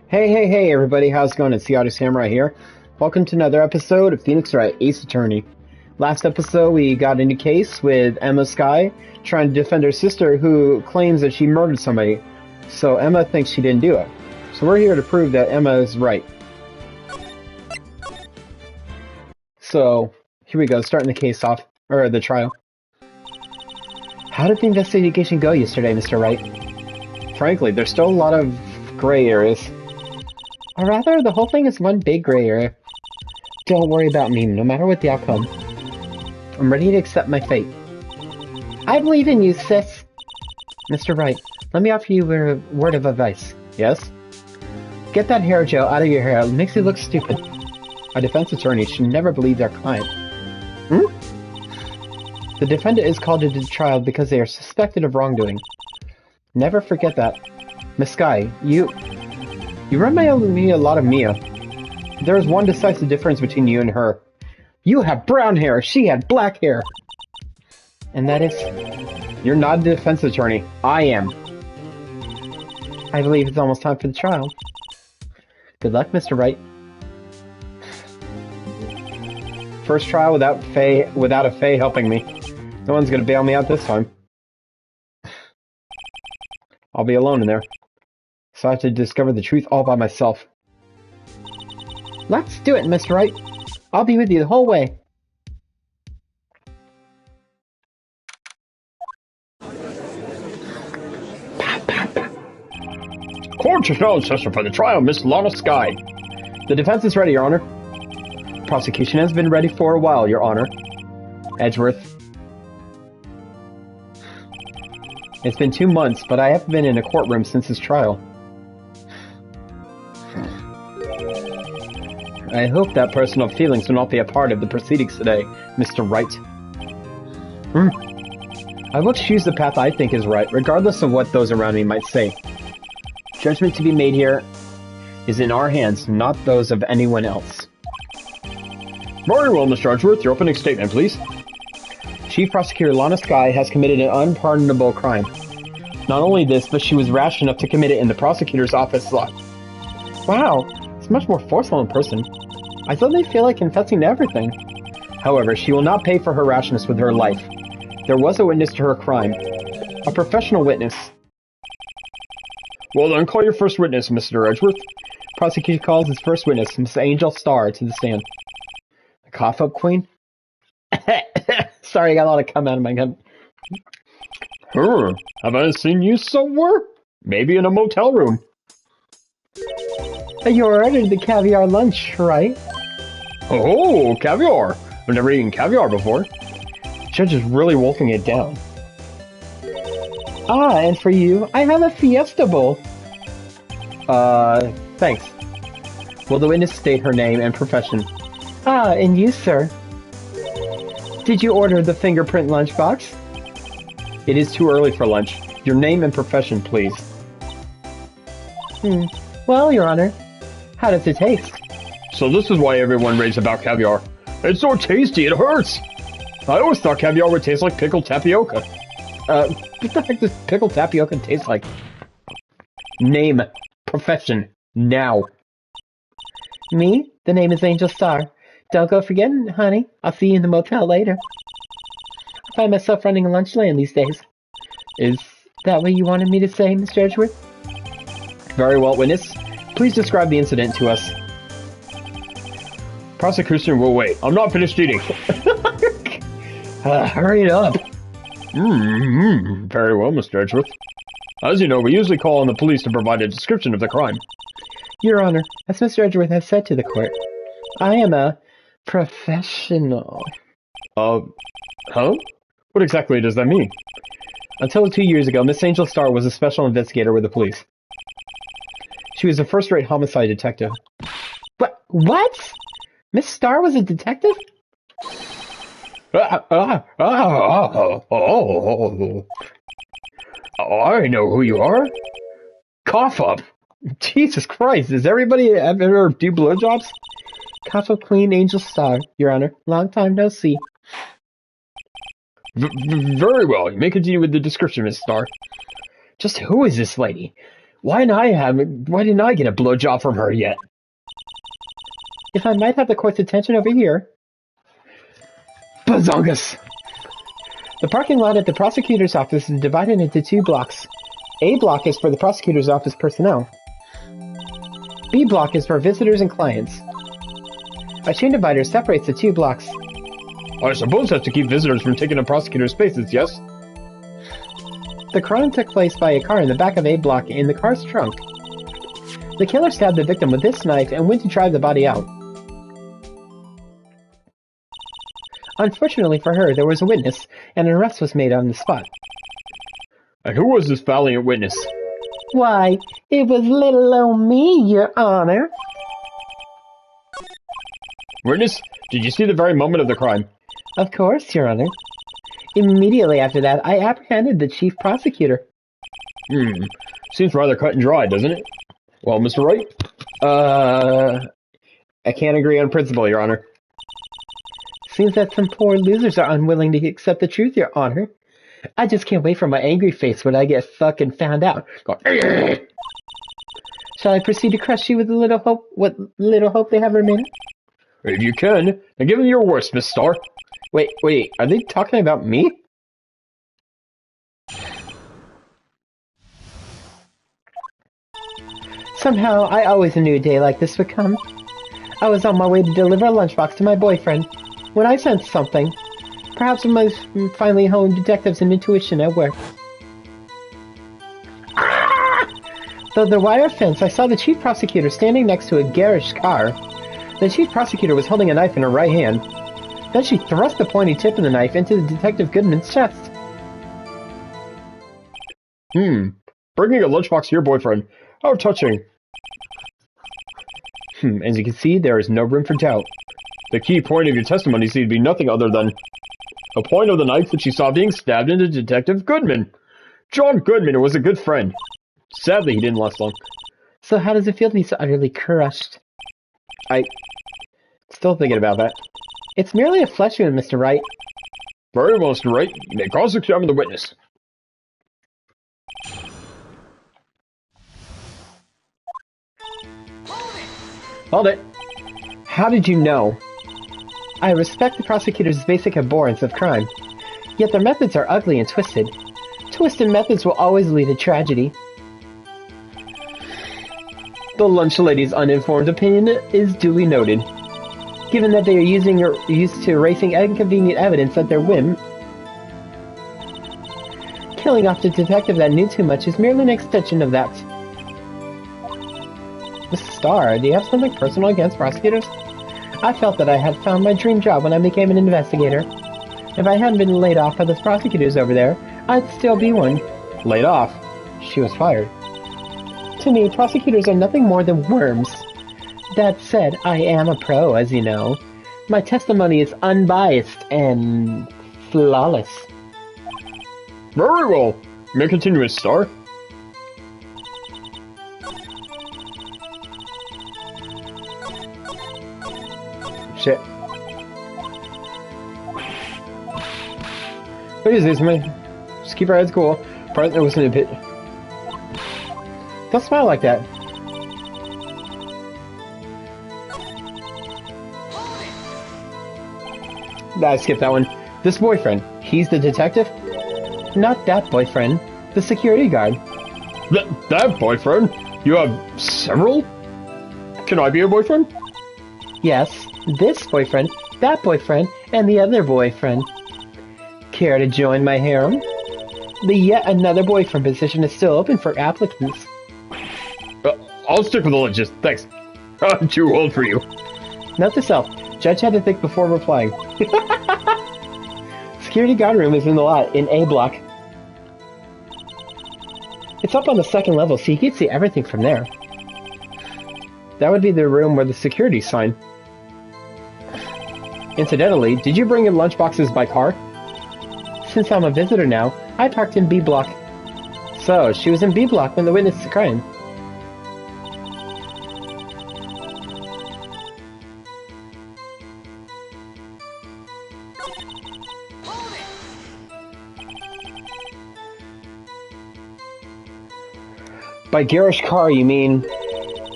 Hey, everybody, how's it going? It's the Auto Samurai here. Welcome to another episode of Phoenix Wright, Ace Attorney. Last episode, we got into case with Emma Sky trying to defend her sister who claims that she murdered somebody. So Emma thinks she didn't do it. So we're here to prove that Emma is right. So, here we go, starting the case off, or the trial. How did the investigation go yesterday, Mr. Wright? Frankly, there's still a lot of gray areas. Or rather, the whole thing is one big gray area. Don't worry about me, no matter what the outcome. I'm ready to accept my fate. I believe in you, sis. Mr. Wright, let me offer you a word of advice. Yes? Get that hair gel out of your hair. It makes you look stupid. A defense attorney should never believe their client. The defendant is called into trial because they are suspected of wrongdoing. Never forget that. Miss Sky, you remind me a lot of Mia. There is one decisive difference between you and her. You have brown hair, she had black hair. And that is... You're not a defense attorney. I am. I believe it's almost time for the trial. Good luck, Mr. Wright. First trial without a Faye helping me. No one's gonna bail me out this time. I'll be alone in there. So I have to discover the truth all by myself. Let's do it, Mr. Wright. I'll be with you the whole way. Court is now in session for the trial of Miss Lana Sky. The defense is ready, Your Honor. Prosecution has been ready for a while, Your Honor. Edgeworth. It's been 2 months, but I haven't been in a courtroom since his trial. I hope that personal feelings will not be a part of the proceedings today, Mr. Wright. I will choose the path I think is right, regardless of what those around me might say. Judgment to be made here is in our hands, not those of anyone else. Very well, Mr. Edgeworth. Your opening statement, please. Chief Prosecutor Lana Sky has committed an unpardonable crime. Not only this, but she was rash enough to commit it in the prosecutor's office. Wow, it's much more forceful in person. I suddenly feel like confessing to everything. However, she will not pay for her rashness with her life. There was a witness to her crime. A professional witness. Well then, call your first witness, Mr. Edgeworth. Prosecution calls his first witness, Miss Angel Starr, to the stand. The cough-up queen? Sorry, I got a lot of cum out of my head. Have I seen you somewhere? Maybe in a motel room. You ordered the caviar lunch, right? Oh, caviar. I've never eaten caviar before. Judge is really wolfing it down. Ah, and for you, I have a Fiesta Bowl. Thanks. Will the witness state her name and profession? Ah, and you, sir? Did you order the fingerprint lunchbox? It is too early for lunch. Your name and profession, please. Well, Your Honor, how does it taste? So this is why everyone raves about caviar. It's so tasty, it hurts! I always thought caviar would taste like pickled tapioca. What the heck does pickled tapioca taste like? Name. Profession. Now. Me? The name is Angel Star. Don't go forgetting, honey. I'll see you in the motel later. I find myself running a lunch lane these days. Is that what you wanted me to say, Mr. Edgeworth? Very well, witness. Please describe the incident to us. Prosecution will wait. I'm not finished eating. Hurry it up. Very well, Mr. Edgeworth. As you know, we usually call on the police to provide a description of the crime. Your Honor, as Mr. Edgeworth has said to the court, I am a professional. Huh? What exactly does that mean? Until 2 years ago, Miss Angel Starr was a special investigator with the police. She was a first-rate homicide detective. What? Miss Starr was a detective? I know who you are. Cough up. Jesus Christ, does everybody ever do blowjobs? Cough up Queen Angel Star, Your Honor. Long time no see. Very well. You may continue with the description, Miss Starr. Just who is this lady? Why didn't I get a blowjob from her yet? If I might have the court's attention over here. Bazongas! The parking lot at the prosecutor's office is divided into 2 blocks. A block is for the prosecutor's office personnel. B block is for visitors and clients. A chain divider separates the 2 blocks. I suppose that's to keep visitors from taking up prosecutor's spaces, yes? The crime took place by a car in the back of A block in the car's trunk. The killer stabbed the victim with this knife and went to drive the body out. Unfortunately for her, there was a witness, and an arrest was made on the spot. And who was this valiant witness? Why, it was little old me, Your Honor. Witness, did you see the very moment of the crime? Of course, Your Honor. Immediately after that, I apprehended the chief prosecutor. Seems rather cut and dry, doesn't it? Well, Mr. Wright? I can't agree on principle, Your Honor. Seems that some poor losers are unwilling to accept the truth, Your Honor. I just can't wait for my angry face when I get fucking found out. Shall I proceed to crush you with what little hope they have remaining? If you can, then give them your worst, Miss Starr. Wait, are they talking about me? Somehow, I always knew a day like this would come. I was on my way to deliver a lunchbox to my boyfriend, when I sensed something. Perhaps my finely honed detectives and intuition at work. Through the wire fence, I saw the chief prosecutor standing next to a garish car. The chief prosecutor was holding a knife in her right hand. Then she thrust the pointy tip of the knife into Detective Goodman's chest. Bringing a lunchbox to your boyfriend. How touching. As you can see, there is no room for doubt. The key point of your testimony seemed to be nothing other than the point of the knife which you saw being stabbed into Detective Goodman. John Goodman was a good friend. Sadly, he didn't last long. So how does it feel to be so utterly crushed? I... still thinking about that. It's merely a flesh wound, Mr. Wright. Very well, Mr. Wright. You may cross-examine the witness. Hold it. How did you know? I respect the prosecutor's basic abhorrence of crime, yet their methods are ugly and twisted. Twisted methods will always lead to tragedy. The lunch lady's uninformed opinion is duly noted. Given that they are used to erasing inconvenient evidence at their whim, killing off the detective that knew too much is merely an extension of that. Mr. Starr, do you have something personal against prosecutors? I felt that I had found my dream job when I became an investigator. If I hadn't been laid off by those prosecutors over there, I'd still be one. Laid off? She was fired. To me, prosecutors are nothing more than worms. That said, I am a pro, as you know. My testimony is unbiased and flawless. Very well. You may continue, Miss Starr. Shit. What is this, man? Just keep our heads cool. Partner was in a pit. Don't smile like that. I skipped that one. This boyfriend, he's the detective? Not that boyfriend. The security guard. That boyfriend? You have several? Can I be your boyfriend? Yes, this boyfriend, that boyfriend, and the other boyfriend. Care to join my harem? The yet another boyfriend position is still open for applicants. I'll stick with the lunches, thanks. I'm too old for you. Note to self, Judge had to think before replying. Security guard room is in the lot, in A block. It's up on the second level, so you can see everything from there. That would be the room where the security's signed. Incidentally, did you bring in lunchboxes by car? Since I'm a visitor now, I parked in B block. So, she was in B block when the witness the crime. By garish car, you mean...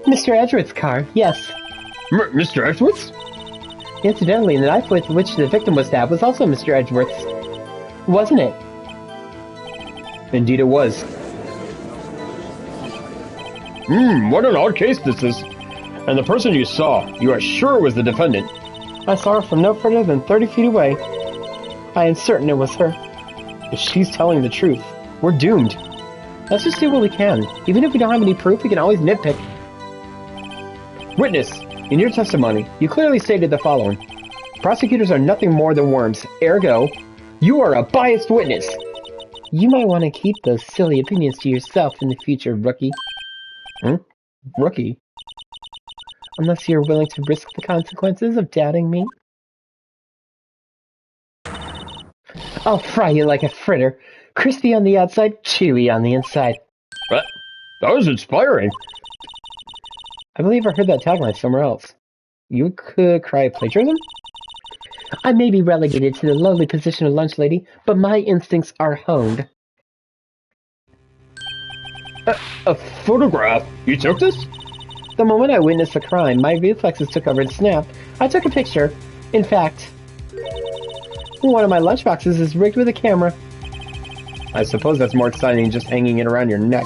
Mr. Edgeworth's car, yes. Mr. Edgeworth's? Incidentally, the knife with which the victim was stabbed was also Mr. Edgeworth's. Wasn't it? Indeed it was. What an odd case this is. And the person you saw, you are sure was the defendant. I saw her from no further than 30 feet away. I am certain it was her. If she's telling the truth, we're doomed. Let's just do what we can. Even if we don't have any proof, we can always nitpick. Witness, in your testimony, you clearly stated the following. Prosecutors are nothing more than worms. Ergo, you are a biased witness. You might want to keep those silly opinions to yourself in the future, rookie. Rookie? Unless you're willing to risk the consequences of doubting me. I'll fry you like a fritter. Crispy on the outside, chewy on the inside. That was inspiring. I believe I heard that tagline somewhere else. You could cry plagiarism? I may be relegated to the lowly position of lunch lady, but my instincts are honed. A photograph? You took this? The moment I witnessed the crime, my reflexes took over and snapped. I took a picture. In fact, one of my lunchboxes is rigged with a camera. I suppose that's more exciting than just hanging it around your neck.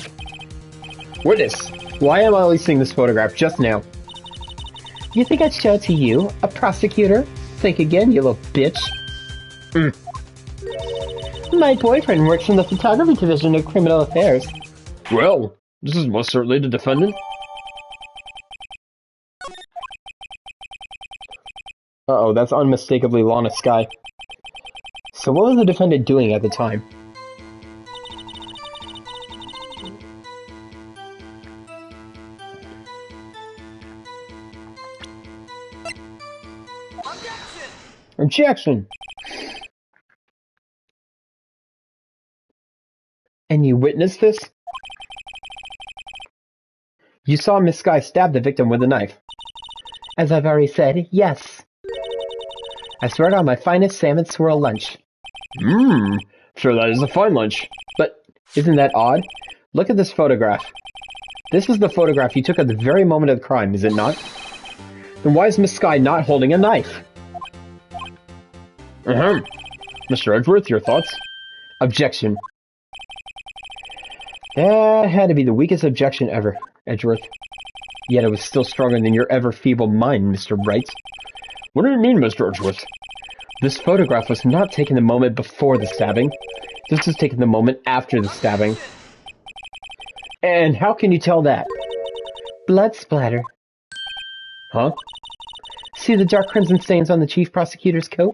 Witness, why am I only seeing this photograph just now? You think I'd show it to you, a prosecutor? Think again, you little bitch. My boyfriend works in the photography division of criminal affairs. Well, this is most certainly the defendant. Uh-oh, that's unmistakably Lana Sky. So what was the defendant doing at the time? Objection! And you witnessed this? You saw Miss Sky stab the victim with a knife. As I've already said, yes. I swear it on my finest salmon swirl lunch. Sure that is a fine lunch. But isn't that odd? Look at this photograph. This is the photograph you took at the very moment of the crime, is it not? Then why is Miss Sky not holding a knife? Mr. Edgeworth, your thoughts? Objection. That had to be the weakest objection ever, Edgeworth. Yet it was still stronger than your ever-feeble mind, Mr. Wright. What do you mean, Mr. Edgeworth? This photograph was not taken the moment before the stabbing. This was taken the moment after the stabbing. And how can you tell that? Blood splatter. Huh? See the dark crimson stains on the chief prosecutor's coat?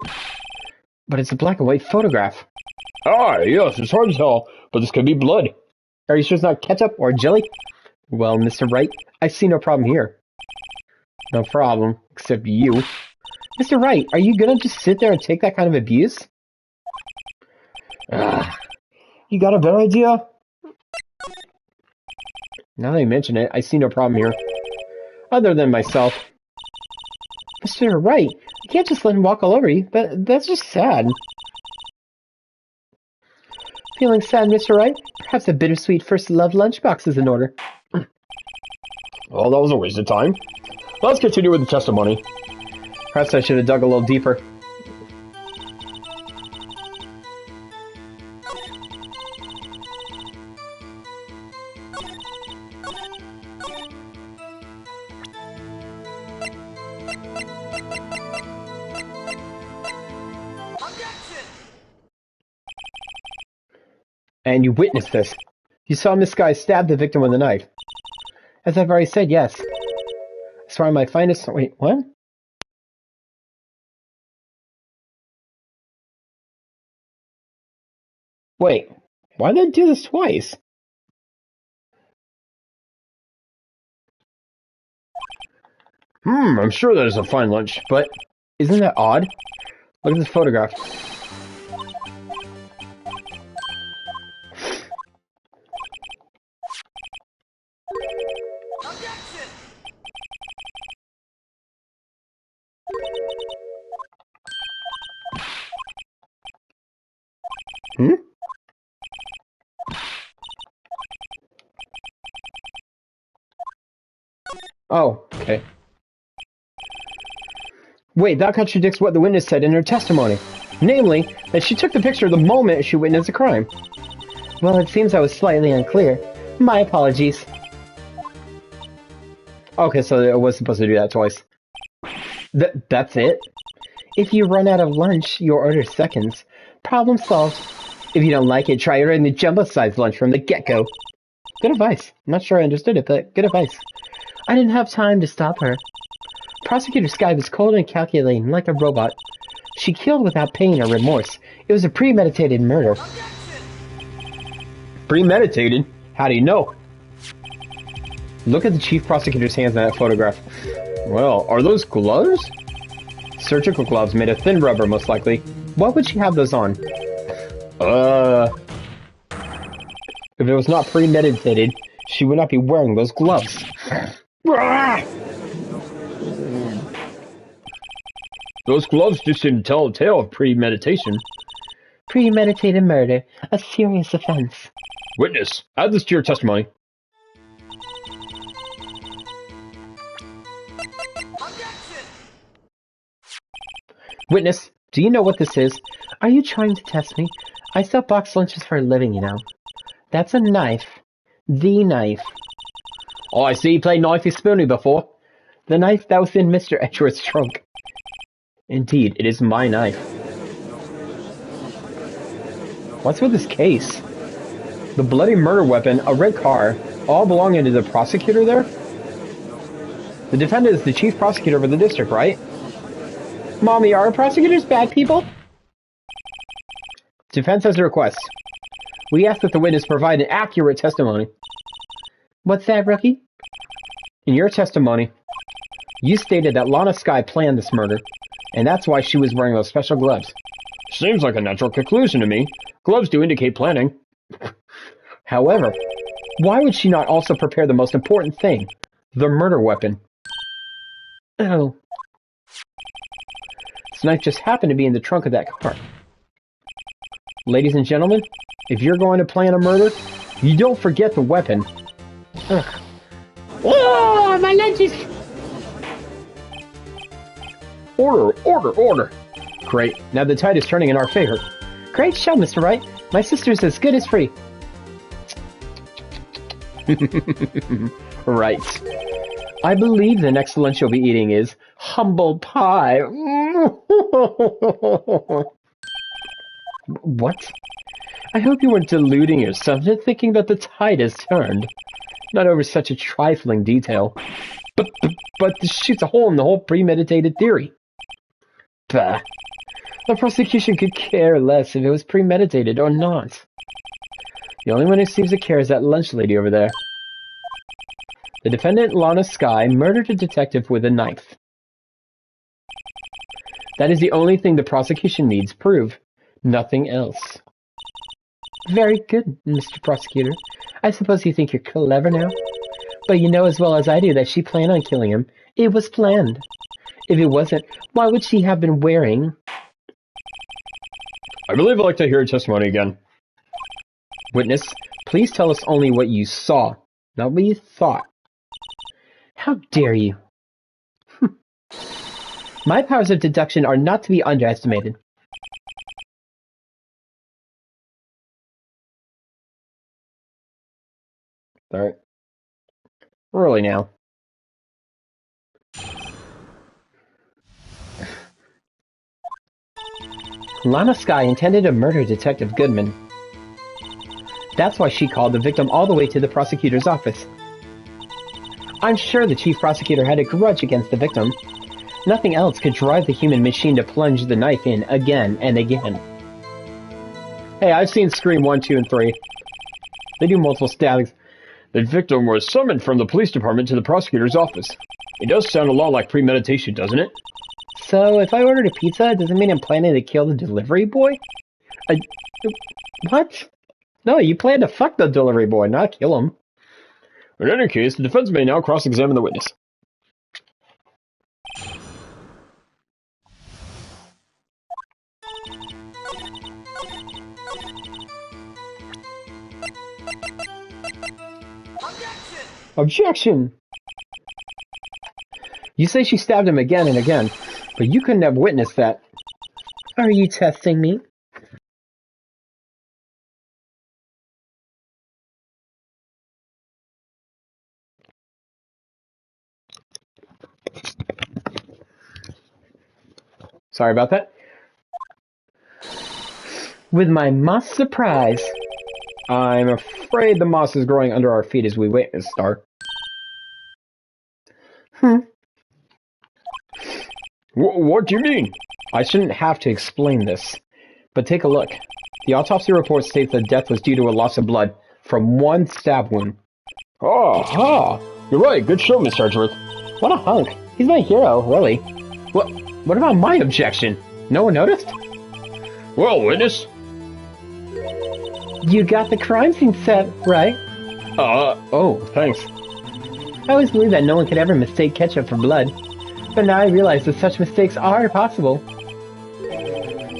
But it's a black and white photograph. Ah, yes, it's hard to tell, but this could be blood. Are you sure it's not ketchup or jelly? Well, Mr. Wright, I see no problem here. No problem, except you. Mr. Wright, are you gonna just sit there and take that kind of abuse? You got a better idea? Now that you mention it, I see no problem here. Other than myself. Mr. Wright, you can't just let him walk all over you. That's just sad. Feeling sad, Mr. Wright? Perhaps a bittersweet first love lunchbox is in order. Well, that was a waste of time. Let's continue with the testimony. Perhaps I should have dug a little deeper. And you witnessed this. You saw Miss Sky stab the victim with a knife. As I've already said, yes. I swear on my finest... Wait, what? Wait, why did I do this twice? I'm sure that is a fine lunch, but isn't that odd? Look at this photograph. Oh, okay. Wait, that contradicts what the witness said in her testimony. Namely, that she took the picture the moment she witnessed the crime. Well, it seems I was slightly unclear. My apologies. Okay, so I was supposed to do that twice. That's it? If you run out of lunch, you'll order seconds. Problem solved. If you don't like it, try ordering the jumbo-sized lunch from the get-go. Good advice. I'm not sure I understood it, but good advice. I didn't have time to stop her. Prosecutor Sky was cold and calculating, like a robot. She killed without pain or remorse. It was a premeditated murder. Premeditated? How do you know? Look at the chief prosecutor's hands in that photograph. Well, are those gloves? Surgical gloves made of thin rubber, most likely. Why would she have those on? If it was not premeditated, she would not be wearing those gloves. Those gloves just didn't tell a tale of premeditation. Premeditated murder, a serious offense. Witness, add this to your testimony. Witness, do you know what this is? Are you trying to test me? I sell box lunches for a living, you know. That's a knife. The knife. Oh, I see you played Knifey Spoony before. The knife that was in Mr. Edgeworth's trunk. Indeed, it is my knife. What's with this case? The bloody murder weapon, a red car, all belonging to the prosecutor there? The defendant is the chief prosecutor of the district, right? Mommy, are prosecutors bad people? Defense has a request. We ask that the witness provide an accurate testimony. What's that, Rookie? In your testimony, you stated that Lana Skye planned this murder, and that's why she was wearing those special gloves. Seems like a natural conclusion to me. Gloves do indicate planning. However, why would she not also prepare the most important thing? The murder weapon. Oh. This knife just happened to be in the trunk of that car. Ladies and gentlemen, if you're going to plan a murder, you don't forget the weapon. Ugh. Oh, my lunches! Order! Great, now the tide is turning in our favor. Great show, Mr. Wright. My sister's as good as free. Right. I believe the next lunch you'll be eating is humble pie. What? I hope you weren't deluding yourself into thinking that the tide has turned. Not over such a trifling detail. But this shoots a hole in the whole premeditated theory. Bah. The prosecution could care less if it was premeditated or not. The only one who seems to care is that lunch lady over there. The defendant, Lana Skye, murdered a detective with a knife. That is the only thing the prosecution needs proof. Nothing else. Very good, Mr. Prosecutor. I suppose you think you're clever now? But you know as well as I do that she planned on killing him. It was planned. If it wasn't, why would she have been wearing... I believe I'd like to hear your testimony again. Witness, please tell us only what you saw, not what you thought. How dare you? My powers of deduction are not to be underestimated. Alright. Really now. Lana Skye intended to murder Detective Goodman. That's why she called the victim all the way to the prosecutor's office. I'm sure the chief prosecutor had a grudge against the victim. Nothing else could drive the human machine to plunge the knife in again and again. Hey, I've seen Scream 1, 2, and 3. They do multiple stabbings. The victim was summoned from the police department to the prosecutor's office. It does sound a lot like premeditation, doesn't it? So, if I ordered a pizza, does it mean I'm planning to kill the delivery boy? What? No, you plan to fuck the delivery boy, not kill him. In any case, the defense may now cross-examine the witness. Objection! You say she stabbed him again and again, but you couldn't have witnessed that. Are you testing me? Sorry about that. With my moss surprise. I'm afraid the moss is growing under our feet as we wait, Miss Star. What do you mean? I shouldn't have to explain this, but take a look. The autopsy report states that death was due to a loss of blood from one stab wound. You're right. Good show, Mr. Edgeworth. What a hunk. He's my hero, really. What about my objection? No one noticed? Well, witness. You got the crime scene set, right? Oh, thanks. I always believed that no one could ever mistake ketchup for blood. But now I realize that such mistakes are possible.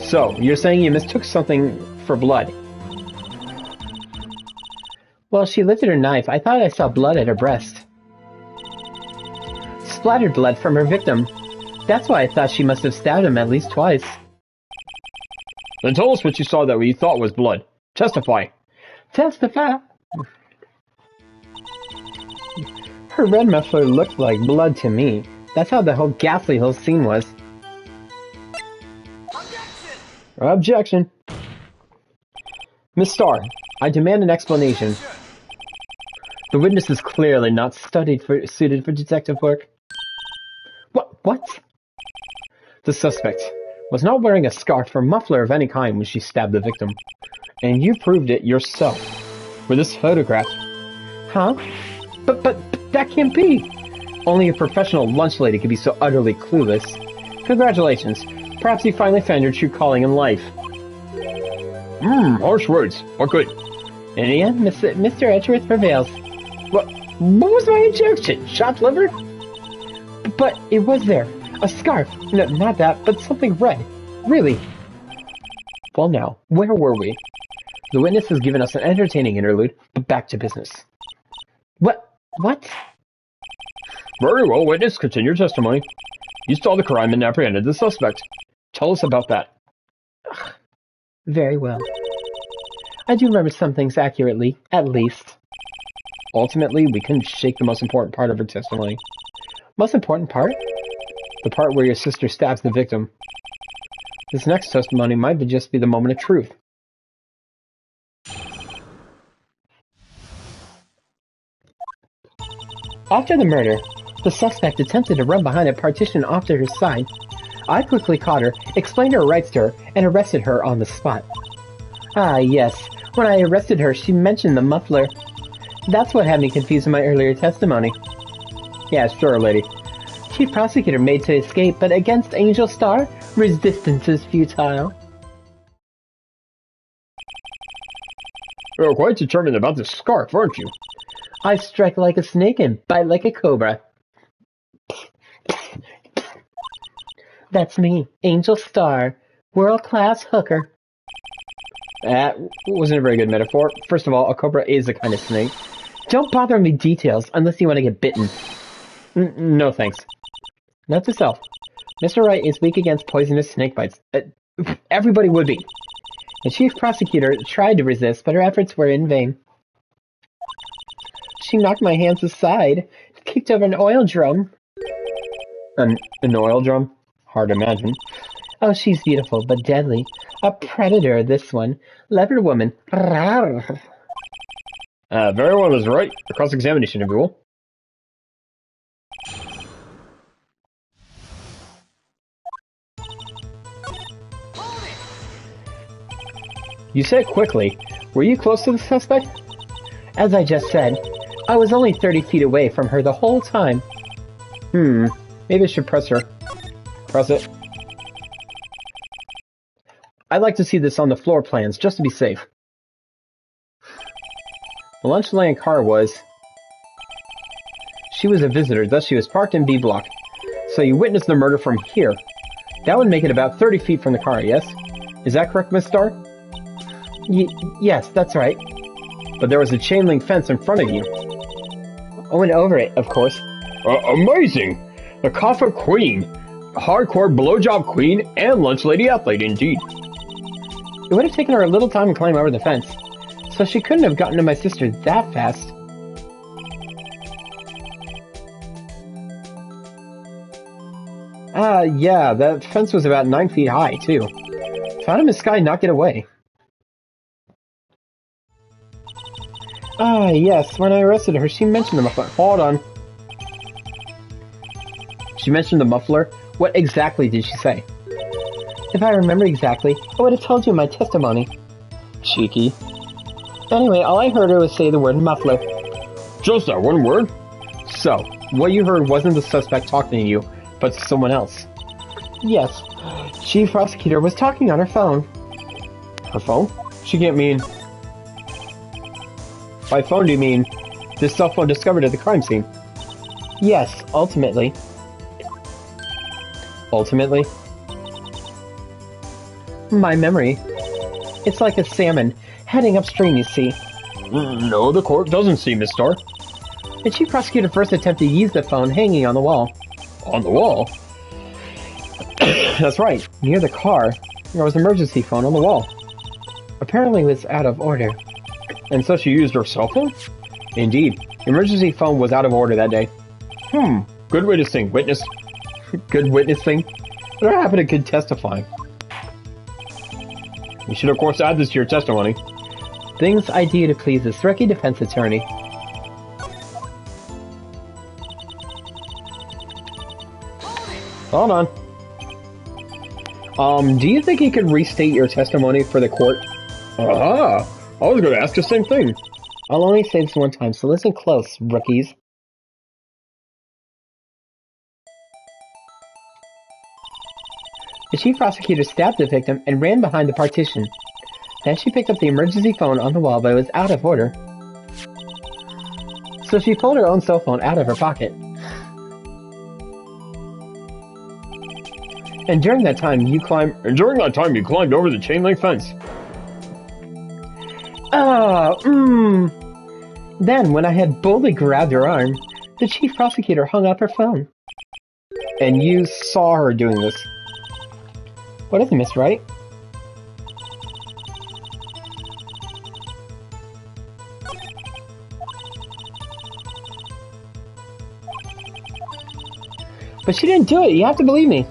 So, you're saying you mistook something for blood? Well, she lifted her knife. I thought I saw blood at her breast. Splattered blood from her victim. That's why I thought she must have stabbed him at least twice. Then tell us what you saw that you thought was blood. Testify. Testify? Her red muffler looked like blood to me. That's how the whole ghastly whole scene was. Objection! Miss Starr, I demand an explanation. The witness is clearly not suited for detective work. What? The suspect was not wearing a scarf or muffler of any kind when she stabbed the victim. And you proved it yourself with this photograph. Huh? But that can't be! Only a professional lunch lady could be so utterly clueless. Congratulations. Perhaps you finally found your true calling in life. Harsh words. What good? In the end, Mr. Edgeworth prevails. What was my objection? Chopped liver? But it was there. A scarf. No, not that, but something red. Really. Well now, where were we? The witness has given us an entertaining interlude, but back to business. What? Very well, witness. Continue your testimony. You saw the crime and apprehended the suspect. Tell us about that. Very well. I do remember some things accurately, at least. Ultimately, we couldn't shake the most important part of her testimony. Most important part? The part where your sister stabs the victim. This next testimony might just be the moment of truth. After the murder, the suspect attempted to run behind a partition off to her side. I quickly caught her, explained her rights to her, and arrested her on the spot. Ah, yes. When I arrested her, she mentioned the muffler. That's what had me confused in my earlier testimony. Yeah, sure, lady. Chief Prosecutor made to escape, but against Angel Star, resistance is futile. You're quite determined about this scarf, aren't you? I strike like a snake and bite like a cobra. That's me, Angel Star, world-class hooker. That wasn't a very good metaphor. First of all, a cobra is a kind of snake. Don't bother me details unless you want to get bitten. No thanks. Note to self. Mr. Wright is weak against poisonous snake bites. Everybody would be. The chief prosecutor tried to resist, but her efforts were in vain. She knocked my hands aside, kicked over an oil drum. An oil drum? Hard to imagine. Oh, she's beautiful, but deadly. A predator, this one. Leopard woman. Very well, Ms. Wright. A cross-examination, if you will. You said quickly. Were you close to the suspect? As I just said, I was only 30 feet away from her the whole time. Maybe I should press her. Press it. I'd like to see this on the floor plans, just to be safe. The lunch lane car was... She was a visitor, thus she was parked in B block. So you witnessed the murder from here. That would make it about 30 feet from the car, yes? Is that correct, Miss Starr? Yes, that's right. But there was a chain link fence in front of you. Oh, and over it, of course. Amazing! The Kaffa Queen. Hardcore blowjob queen and lunch lady athlete, indeed. It would have taken her a little time to climb over the fence, so she couldn't have gotten to my sister that fast. Yeah, that fence was about 9 feet high, too. So how did Miss Sky not get away? Yes, when I arrested her, she mentioned the muffler. Hold on. She mentioned the muffler? What exactly did she say? If I remember exactly, I would have told you in my testimony. Cheeky. Anyway, all I heard her was say the word muffler. Just that one word? So, what you heard wasn't the suspect talking to you, but to someone else. Yes. Chief Prosecutor was talking on her phone. Her phone? She can't mean... By phone do you mean this cell phone discovered at the crime scene? Yes, ultimately. Ultimately? My memory. It's like a salmon heading upstream, you see. No, the court doesn't see, Miss Starr. The Chief Prosecutor first attempted to use the phone hanging on the wall. On the wall? That's right, near the car. There was an emergency phone on the wall. Apparently it was out of order. And so she used her cell phone? Indeed, the emergency phone was out of order that day. Good witnessing, witness. Good witnessing? What happened to good testifying? You should of course add this to your testimony. Things I do to please this rookie defense attorney. Hold on. Do you think you could restate your testimony for the court? I was going to ask the same thing. I'll only say this one time, so listen close, rookies. The Chief Prosecutor stabbed the victim and ran behind the partition. Then she picked up the emergency phone on the wall, but it was out of order. So she pulled her own cell phone out of her pocket. And during that time, you climbed over the chain link fence. Then, when I had boldly grabbed her arm, the Chief Prosecutor hung up her phone. And you saw her doing this. What is it, Miss Wright? But she didn't do it, you have to believe me.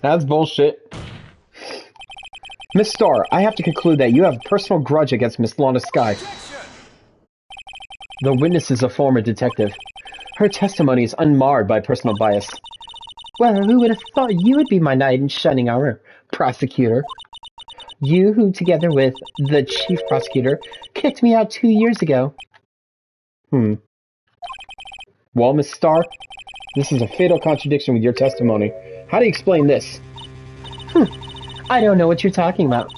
That's bullshit. Miss Starr, I have to conclude that you have a personal grudge against Miss Lana Sky. The witness is a former detective. Her testimony is unmarred by personal bias. Well, who would have thought you would be my knight in shining armor, prosecutor? You who, together with the Chief Prosecutor, kicked me out 2 years ago. Well, Miss Starr, this is a fatal contradiction with your testimony. How do you explain this? I don't know what you're talking about.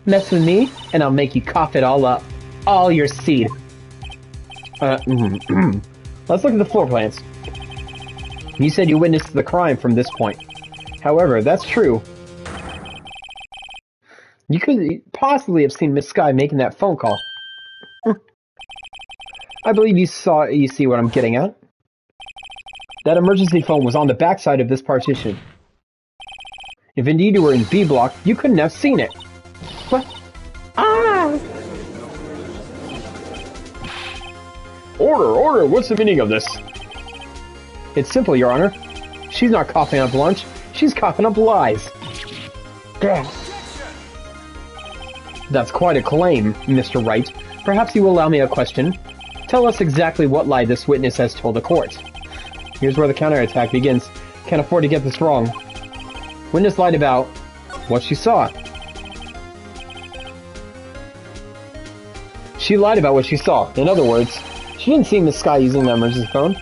Mess with me, and I'll make you cough it all up. All your seed. Let's look at the floor plans. You said you witnessed the crime from this point. However, if that's true, you could possibly have seen Miss Sky making that phone call. I believe you see what I'm getting at. That emergency phone was on the backside of this partition. If indeed you were in B block, you couldn't have seen it. What? Order! What's the meaning of this? It's simple, Your Honor. She's not coughing up lunch. She's coughing up lies. Damn. That's quite a claim, Mr. Wright. Perhaps you will allow me a question. Tell us exactly what lie this witness has told the court. Here's where the counterattack begins. Can't afford to get this wrong. Witness lied about what she saw. She lied about what she saw. In other words, she didn't see Miss Sky using the emergency phone.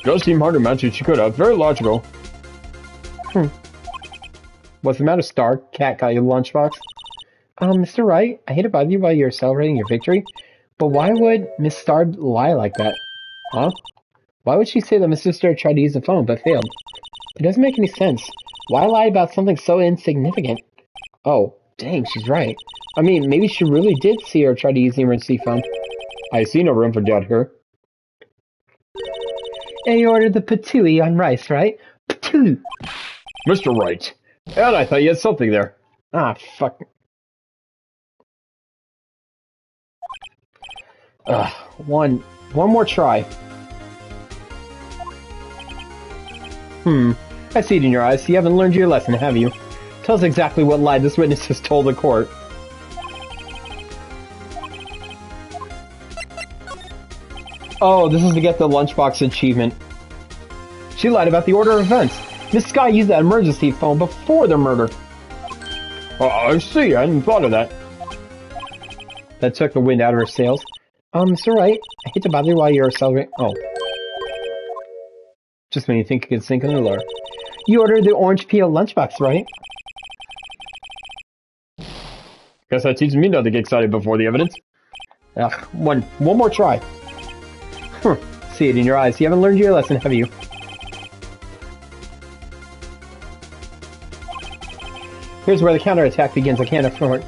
Does seem hard to imagine she could have. Very logical. What's the matter, Star? Cat got your lunchbox? Mr. Wright, I hate to bother you while you're celebrating your victory, but why would Miss Star lie like that? Huh? Why would she say that Miss Sister tried to use the phone but failed? It doesn't make any sense. Why lie about something so insignificant? Oh, dang, she's right. I mean, maybe she really did see her try to use the emergency phone. I see no room for doubt here. And you ordered the patooey on rice, right? Patoo! Mr. Wright. And I thought you had something there. Ah, fuck. One more try. I see it in your eyes. You haven't learned your lesson, have you? Tell us exactly what lie this witness has told the court. Oh, this is to get the lunchbox achievement. She lied about the order of events. Miss Sky used that emergency phone before the murder. I see. I hadn't thought of that. That took the wind out of her sails. Mr. Wright, I hate to bother you while you're celebrating. Oh. Just when you think you could sink in the lure. You ordered the orange peel lunchbox, right? Guess that teaches me not to get excited before the evidence. Ugh, one more try. See it in your eyes. You haven't learned your lesson, have you? Here's where the counterattack begins. I can't afford.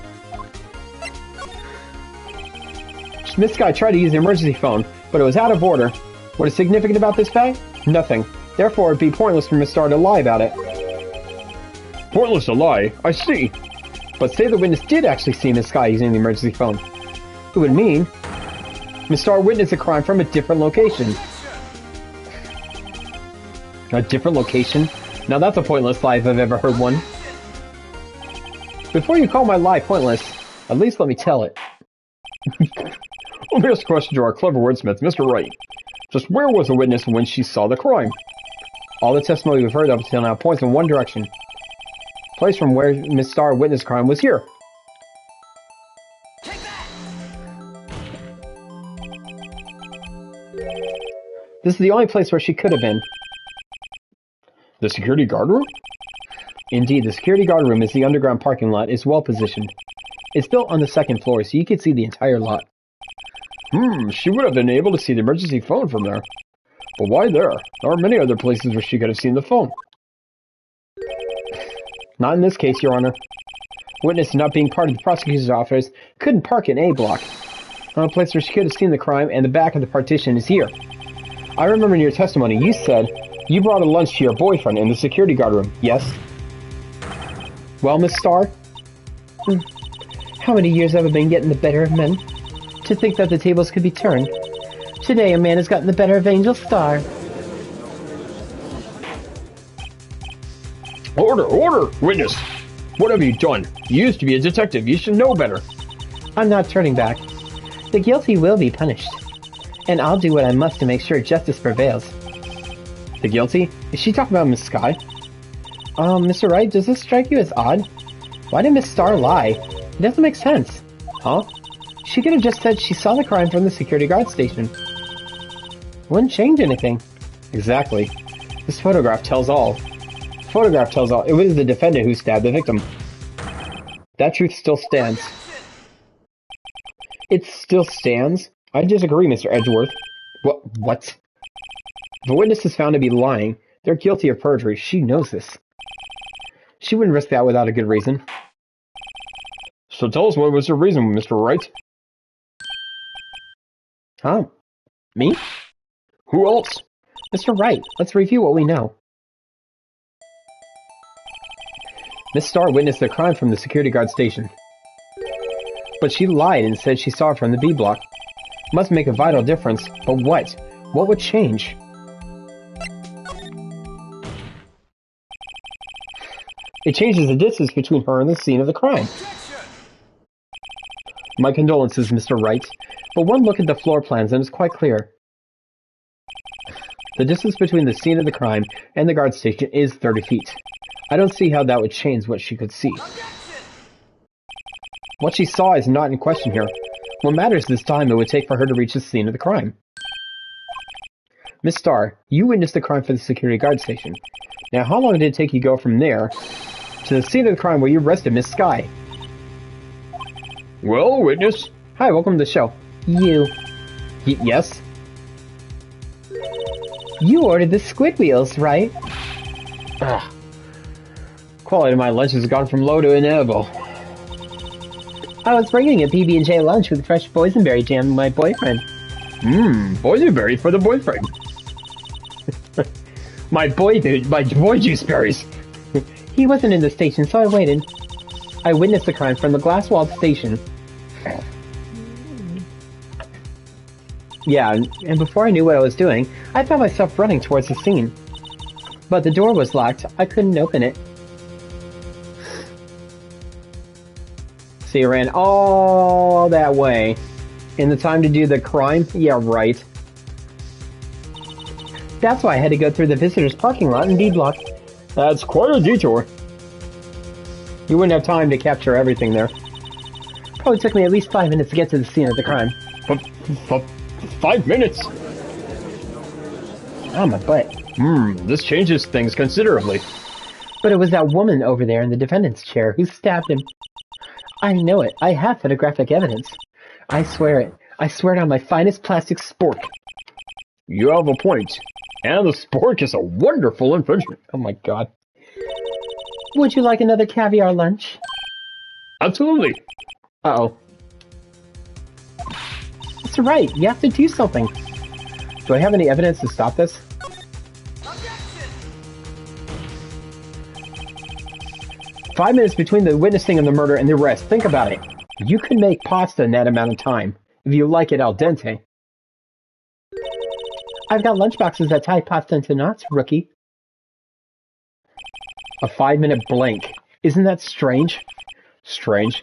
Miss Sky tried to use the emergency phone, but it was out of order. What is significant about this fact? Nothing. Therefore, it'd be pointless for Miss Star to lie about it. Pointless to lie? I see. But say the witness did actually see Miss Sky using the emergency phone. It would mean Miss Star witnessed a crime from a different location. A different location? Now that's a pointless lie if I've ever heard one. Before you call my lie pointless, at least let me tell it. Let me ask a question to our clever wordsmith, Mr. Wright. Just where was the witness when she saw the crime? All the testimony we've heard up until now points in one direction. The place from where Miss Star witnessed crime was here. Take that! This is the only place where she could have been. The security guard room? Indeed, the security guard room is the underground parking lot. It's well positioned. It's built on the second floor, so you can see the entire lot. She would have been able to see the emergency phone from there. But why there? There are many other places where she could have seen the phone. Not in this case, Your Honor. Witness not being part of the prosecutor's office couldn't park in A block. The only place where she could have seen the crime and the back of the partition is here. I remember in your testimony you said you brought a lunch to your boyfriend in the security guard room, yes? Well, Miss Starr? How many years have I been getting the better of men? To think that the tables could be turned. Today a man has gotten the better of Angel Star. Order! Order! Witness! What have you done? You used to be a detective. You should know better. I'm not turning back. The guilty will be punished. And I'll do what I must to make sure justice prevails. The guilty? Is she talking about Miss Sky? Mr. Wright, does this strike you as odd? Why did Miss Star lie? It doesn't make sense. Huh? She could have just said she saw the crime from the security guard station. Wouldn't change anything. Exactly. This photograph tells all. Photograph tells all. It was the defendant who stabbed the victim. That truth still stands. It still stands? I disagree, Mr. Edgeworth. What? If a witness is found to be lying, they're guilty of perjury. She knows this. She wouldn't risk that without a good reason. So tell us what was your reason, Mr. Wright? Huh? Me? Who else? Mr. Wright, let's review what we know. Miss Starr witnessed the crime from the security guard station. But she lied and said she saw it from the B block. Must make a vital difference, but what? What would change? It changes the distance between her and the scene of the crime. My condolences, Mr. Wright, but one look at the floor plans and it's quite clear. The distance between the scene of the crime and the guard station is 30 feet. I don't see how that would change what she could see. What she saw is not in question here. What matters is the time it would take for her to reach the scene of the crime. Miss Starr, you witnessed the crime for the security guard station. Now, how long did it take you to go from there to the scene of the crime where you arrested Miss Sky? Well, witness. Hi, welcome to the show. Yes? You ordered the squid wheels, right? Quality of my lunch has gone from low to inedible. I was bringing a PB&J lunch with fresh boysenberry jam to my boyfriend. Boysenberry for the boyfriend. my boy juice berries. He wasn't in the station, so I waited. I witnessed the crime from the glass-walled station. Yeah, and before I knew what I was doing, I found myself running towards the scene. But the door was locked. I couldn't open it. So you ran all that way in the time to do the crime? Yeah, right. That's why I had to go through the visitors' parking lot and D-block. That's quite a detour. You wouldn't have time to capture everything there. Probably took me at least 5 minutes to get to the scene of the crime. 5 minutes? Oh, my butt. This changes things considerably. But it was that woman over there in the defendant's chair who stabbed him. I know it. I have photographic evidence. I swear it. I swear it on my finest plastic spork. You have a point. And the spork is a wonderful invention. Oh my god. Would you like another caviar lunch? Absolutely. Uh-oh. That's right. You have to do something. Do I have any evidence to stop this? Objection! 5 minutes between the witnessing of the murder and the arrest. Think about it. You could make pasta in that amount of time, if you like it al dente. I've got lunchboxes that tie pasta into knots, rookie. A 5-minute blank. Isn't that strange? Strange.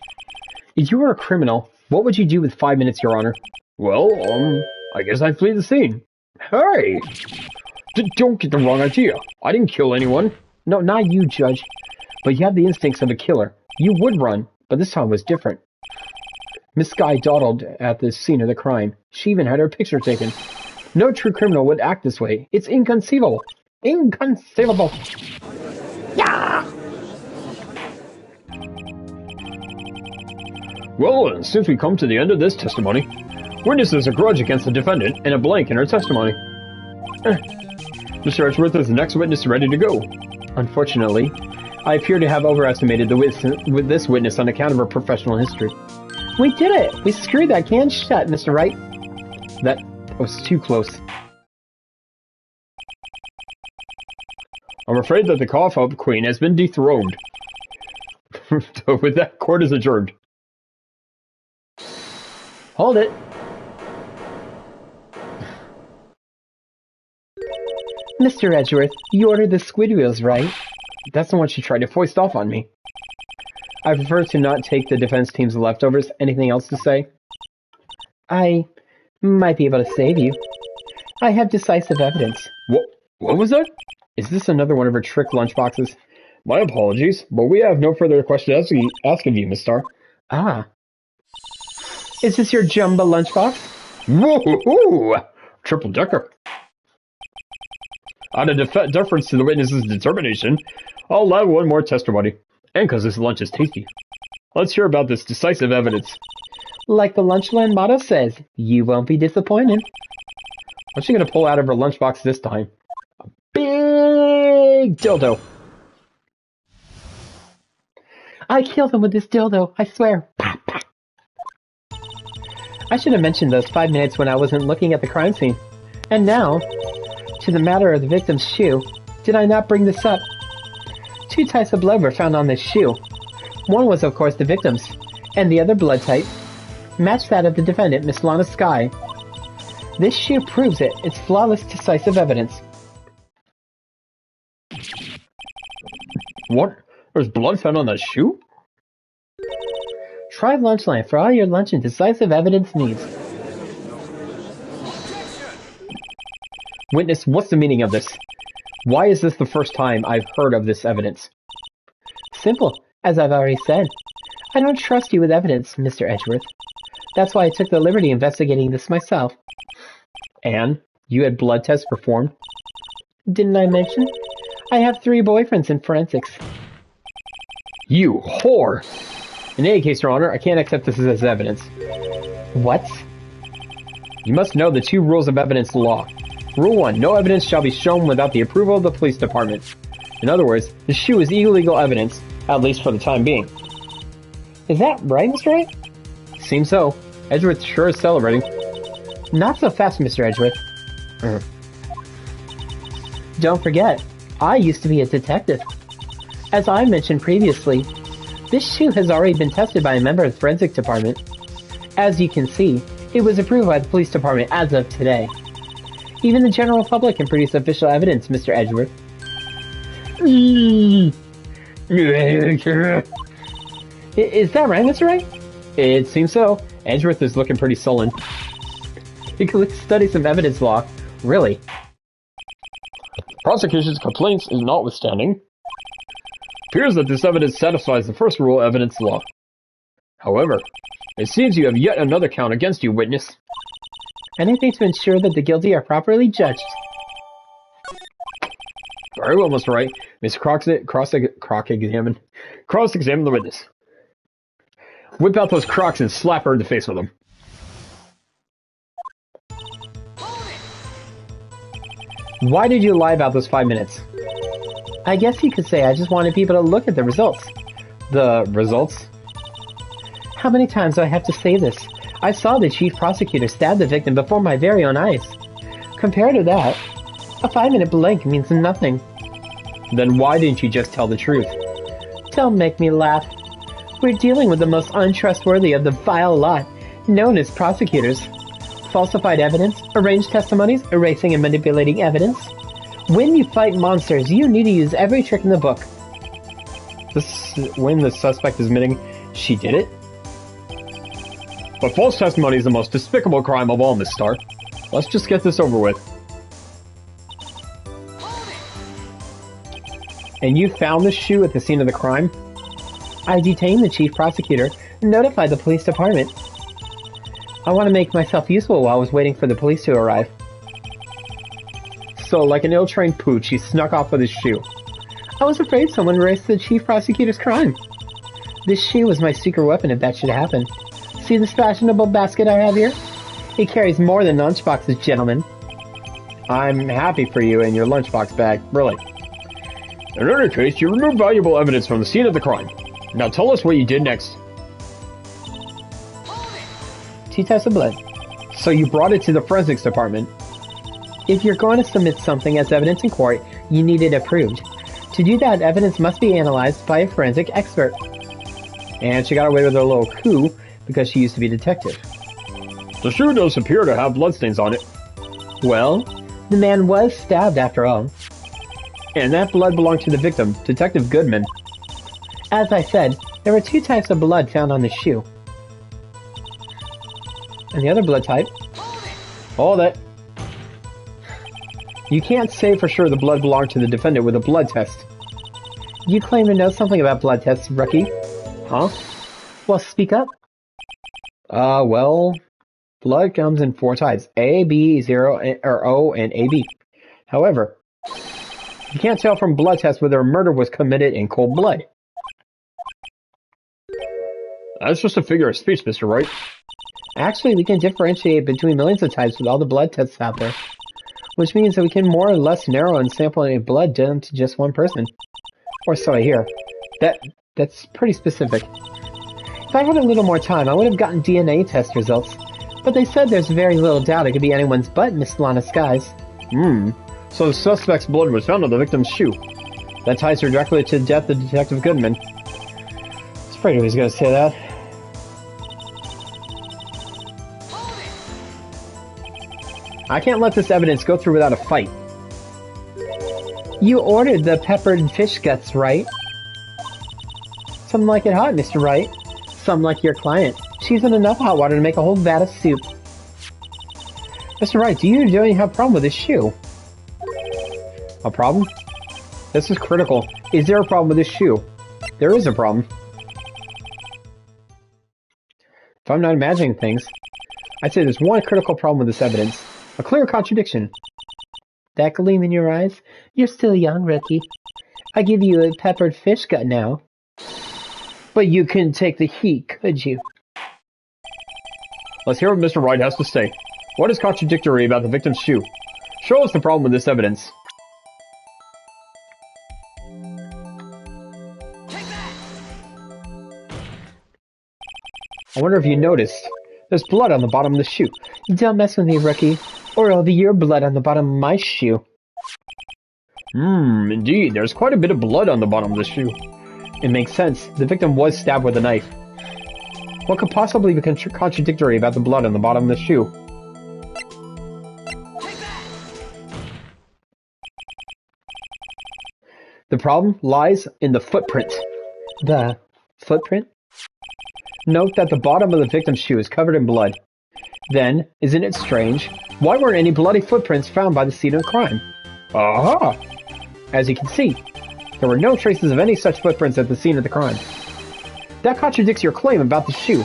If you were a criminal, what would you do with 5 minutes, Your Honor? Well, I guess I'd flee the scene. Hey! Don't get the wrong idea. I didn't kill anyone. No, not you, Judge. But you have the instincts of a killer. You would run, but this time was different. Miss Skye dawdled at the scene of the crime. She even had her picture taken. No true criminal would act this way. It's inconceivable. Inconceivable. Yeah! Well, since we come to the end of this testimony, witness has a grudge against the defendant and a blank in her testimony. Mr. Edgeworth is the next witness ready to go. Unfortunately, I appear to have overestimated this witness on account of her professional history. We did it! We screwed that can shut, Mr. Wright. That was too close. I'm afraid that the cough-up queen has been dethroned. So with that, court is adjourned. Hold it. Mr. Edgeworth, you ordered the squid wheels, right? That's the one she tried to foist off on me. I prefer to not take the defense team's leftovers. Anything else to say? I might be able to save you. I have decisive evidence. What was that? Is this another one of her trick lunchboxes? My apologies, but we have no further questions to ask of you, Miss Starr. Ah. Is this your jumbo lunchbox? Woo-hoo-hoo! Triple decker. Out of deference to the witness's determination, I'll allow one more testimony. And because this lunch is tasty. Let's hear about this decisive evidence. Like the Lunchland motto says, you won't be disappointed. What's she going to pull out of her lunchbox this time? A big dildo. I killed him with this dildo, I swear. I should have mentioned those 5 minutes when I wasn't looking at the crime scene. And now, to the matter of the victim's shoe, did I not bring this up? 2 types of blood were found on this shoe. One was, of course, the victim's, and the other blood type matched that of the defendant, Miss Lana Skye. This shoe proves it. It's flawless, decisive evidence. What? There's blood found on that shoe? Try Lunchland for all your lunch and decisive evidence needs. Witness, what's the meaning of this? Why is this the first time I've heard of this evidence? Simple, as I've already said. I don't trust you with evidence, Mr. Edgeworth. That's why I took the liberty investigating this myself. And? You had blood tests performed? Didn't I mention? I have 3 boyfriends in forensics. You whore! In any case, Your Honor, I can't accept this as evidence. What? You must know the 2 rules of evidence law. Rule 1. No evidence shall be shown without the approval of the police department. In other words, the shoe is illegal evidence, at least for the time being. Is that right, Mr. Wright? Seems so. Edgeworth sure is celebrating. Not so fast, Mr. Edgeworth. Don't forget, I used to be a detective. As I mentioned previously, this shoe has already been tested by a member of the forensic department. As you can see, it was approved by the police department as of today. Even the general public can produce official evidence, Mr. Edgeworth. Is that right, Mr. Wright? It seems so. Edgeworth is looking pretty sullen. You could study some evidence law. Really? Prosecution's complaints is notwithstanding. Appears that this evidence satisfies the first rule of evidence law. However, it seems you have yet another count against you, witness. Anything to ensure that the guilty are properly judged. Very well, Mr. Wright. Mr. Cross-examine the witness. Whip out those Crocs and slap her in the face with them. Why did you lie about those 5 minutes? I guess you could say I just wanted people to look at the results. The results? How many times do I have to say this? I saw the chief prosecutor stab the victim before my very own eyes. Compared to that, a 5-minute blank means nothing. Then why didn't you just tell the truth? Don't make me laugh. We're dealing with the most untrustworthy of the vile lot, known as prosecutors. Falsified evidence, arranged testimonies, erasing and manipulating evidence. When you fight monsters, you need to use every trick in the book. When the suspect is admitting she did it? But false testimony is the most despicable crime of all, Miss Starr. Let's just get this over with. And you found the shoe at the scene of the crime? I detained the chief prosecutor and notified the police department. I want to make myself useful while I was waiting for the police to arrive. So, like an ill-trained pooch, he snuck off with his shoe. I was afraid someone erased the chief prosecutor's crime. This shoe was my secret weapon if that should happen. See this fashionable basket I have here? It carries more than lunchboxes, gentlemen. I'm happy for you and your lunchbox bag, really. In any case, you removed valuable evidence from the scene of the crime. Now tell us what you did next. 2 types of blood. So you brought it to the forensics department. If you're going to submit something as evidence in court, you need it approved. To do that, evidence must be analyzed by a forensic expert. And she got away with her little coup because she used to be a detective. The shoe does appear to have bloodstains on it. Well, the man was stabbed after all. And that blood belonged to the victim, Detective Goodman. As I said, there were 2 types of blood found on the shoe. And the other blood type? Hold it. You can't say for sure the blood belonged to the defendant with a blood test. You claim to know something about blood tests, rookie. Huh? Well, speak up. Well, blood comes in 4 types. A, B, 0, or O, and AB. However, you can't tell from blood tests whether a murder was committed in cold blood. That's just a figure of speech, Mr. Wright. Actually, we can differentiate between millions of types with all the blood tests out there. Which means that we can more or less narrow and sample any blood down to just one person. Or so I hear. That's pretty specific. If I had a little more time, I would have gotten DNA test results. But they said there's very little doubt it could be anyone's but Miss Lana Skies. So the suspect's blood was found on the victim's shoe. That ties her directly to the death of Detective Goodman. I was afraid he was going to say that. I can't let this evidence go through without a fight. You ordered the peppered fish guts, right? Some like it hot, Mr. Wright. Some like your client. She's in enough hot water to make a whole vat of soup. Mr. Wright, do you really have a problem with this shoe? A problem? This is critical. Is there a problem with this shoe? There is a problem. If I'm not imagining things, I'd say there's one critical problem with this evidence. A clear contradiction. That gleam in your eyes? You're still young, rookie. I give you a peppered fish gut now. But you couldn't take the heat, could you? Let's hear what Mr. Wright has to say. What is contradictory about the victim's shoe? Show us the problem with this evidence. I wonder if you noticed. There's blood on the bottom of the shoe. Don't mess with me, rookie, or it'll be your blood on the bottom of my shoe. Indeed. There's quite a bit of blood on the bottom of the shoe. It makes sense. The victim was stabbed with a knife. What could possibly be contradictory about the blood on the bottom of the shoe? The problem lies in the footprint. The footprint? Note that the bottom of the victim's shoe is covered in blood. Then, isn't it strange? Why weren't any bloody footprints found by the scene of the crime? Aha! As you can see, there were no traces of any such footprints at the scene of the crime. That contradicts your claim about the shoe.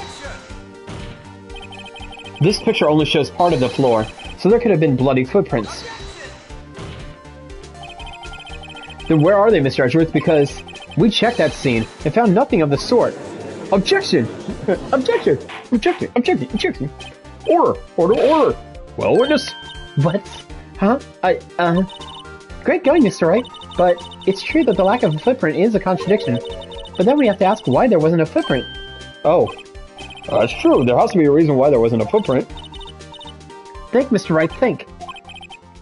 This picture only shows part of the floor, so there could have been bloody footprints. Then where are they, Mr. Edgeworth? Because we checked that scene and found nothing of the sort. Objection! Objection! Objection! Objection! Objection! Order! Order! Order! Well, witness? What? Huh? Great going, Mr. Wright. But it's true that the lack of a footprint is a contradiction. But then we have to ask why there wasn't a footprint. Oh. That's true. There has to be a reason why there wasn't a footprint. Think, Mr. Wright, think.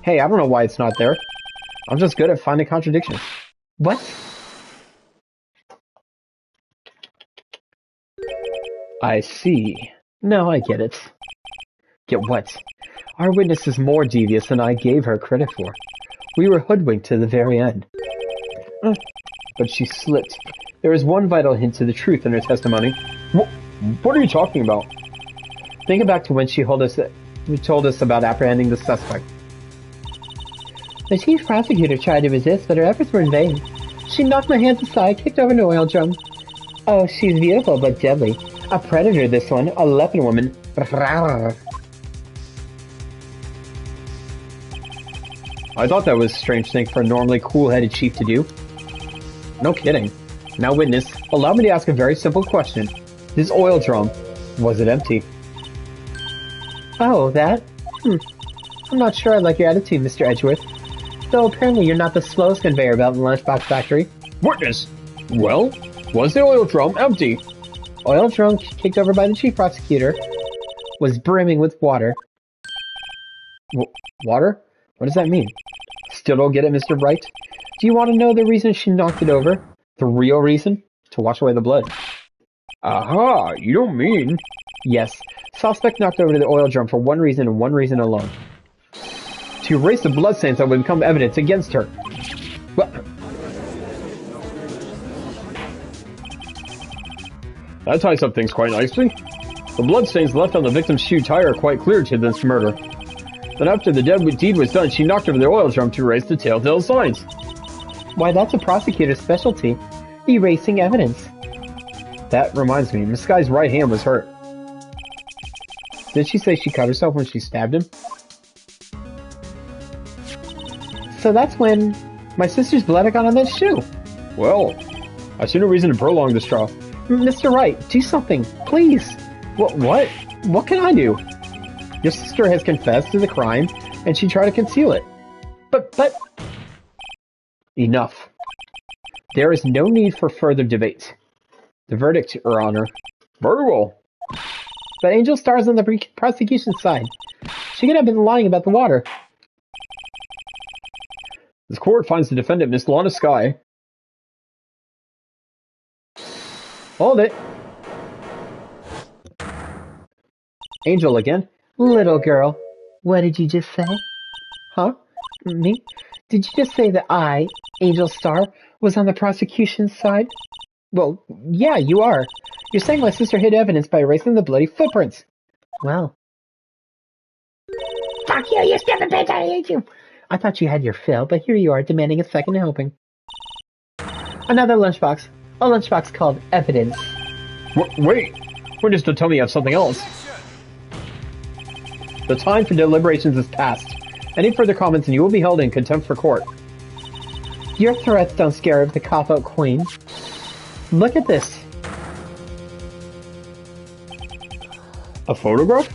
Hey, I don't know why it's not there. I'm just good at finding contradictions. What? I see. Now I get it. Get what? Our witness is more devious than I gave her credit for. We were hoodwinked to the very end. But she slipped. There is one vital hint to the truth in her testimony. What are you talking about? Think back to when she told us about apprehending the suspect. The chief prosecutor tried to resist, but her efforts were in vain. She knocked my hands aside, kicked over an oil drum. Oh, she's beautiful but deadly. A predator, this one. A leopard woman. I thought that was a strange thing for a normally cool-headed chief to do. No kidding. Now, witness, allow me to ask a very simple question. This oil drum, was it empty? Oh, that? I'm not sure I like your attitude, Mr. Edgeworth. Though apparently you're not the slowest conveyor belt in the lunchbox factory. Witness! Well, was the oil drum empty? Oil drum kicked over by the chief prosecutor was brimming with water. Water? What does that mean? Still don't get it, Mr. Wright? Do you want to know the reason she knocked it over? The real reason? To wash away the blood. Aha! You don't mean... Yes. Suspect knocked over the oil drum for one reason and one reason alone. To erase the bloodstains that would become evidence against her. Well, that ties up things quite nicely. The bloodstains left on the victim's shoe tire are quite clear to this murder. Then after the deed was done, she knocked over the oil drum to erase the telltale signs. Why, that's a prosecutor's specialty. Erasing evidence. That reminds me, Miss Sky's right hand was hurt. Did she say she cut herself when she stabbed him? So that's when my sister's blood got on that shoe. Well, I see no reason to prolong this trial. Mr. Wright, do something, please. What? What can I do? Your sister has confessed to the crime, and she tried to conceal it. But... Enough. There is no need for further debate. The verdict, Your Honor. Very well. But Angel Star's on the prosecution's side. She could have been lying about the water. This court finds the defendant, Miss Lana Sky. Hold it. Angel again. Little girl, what did you just say? Huh? Me? Did you just say that I, Angel Star, was on the prosecution's side? Well, yeah, you are. You're saying my sister hid evidence by erasing the bloody footprints. Well. Fuck you, you stupid bitch, I hate you! I thought you had your fill, but here you are demanding a second helping. Another lunchbox. A lunchbox called evidence. Wait! Witness to tell me you have something else. The time for deliberations is past. Any further comments and you will be held in contempt for court. Your threats don't scare the cop-out queen. Look at this. A photograph?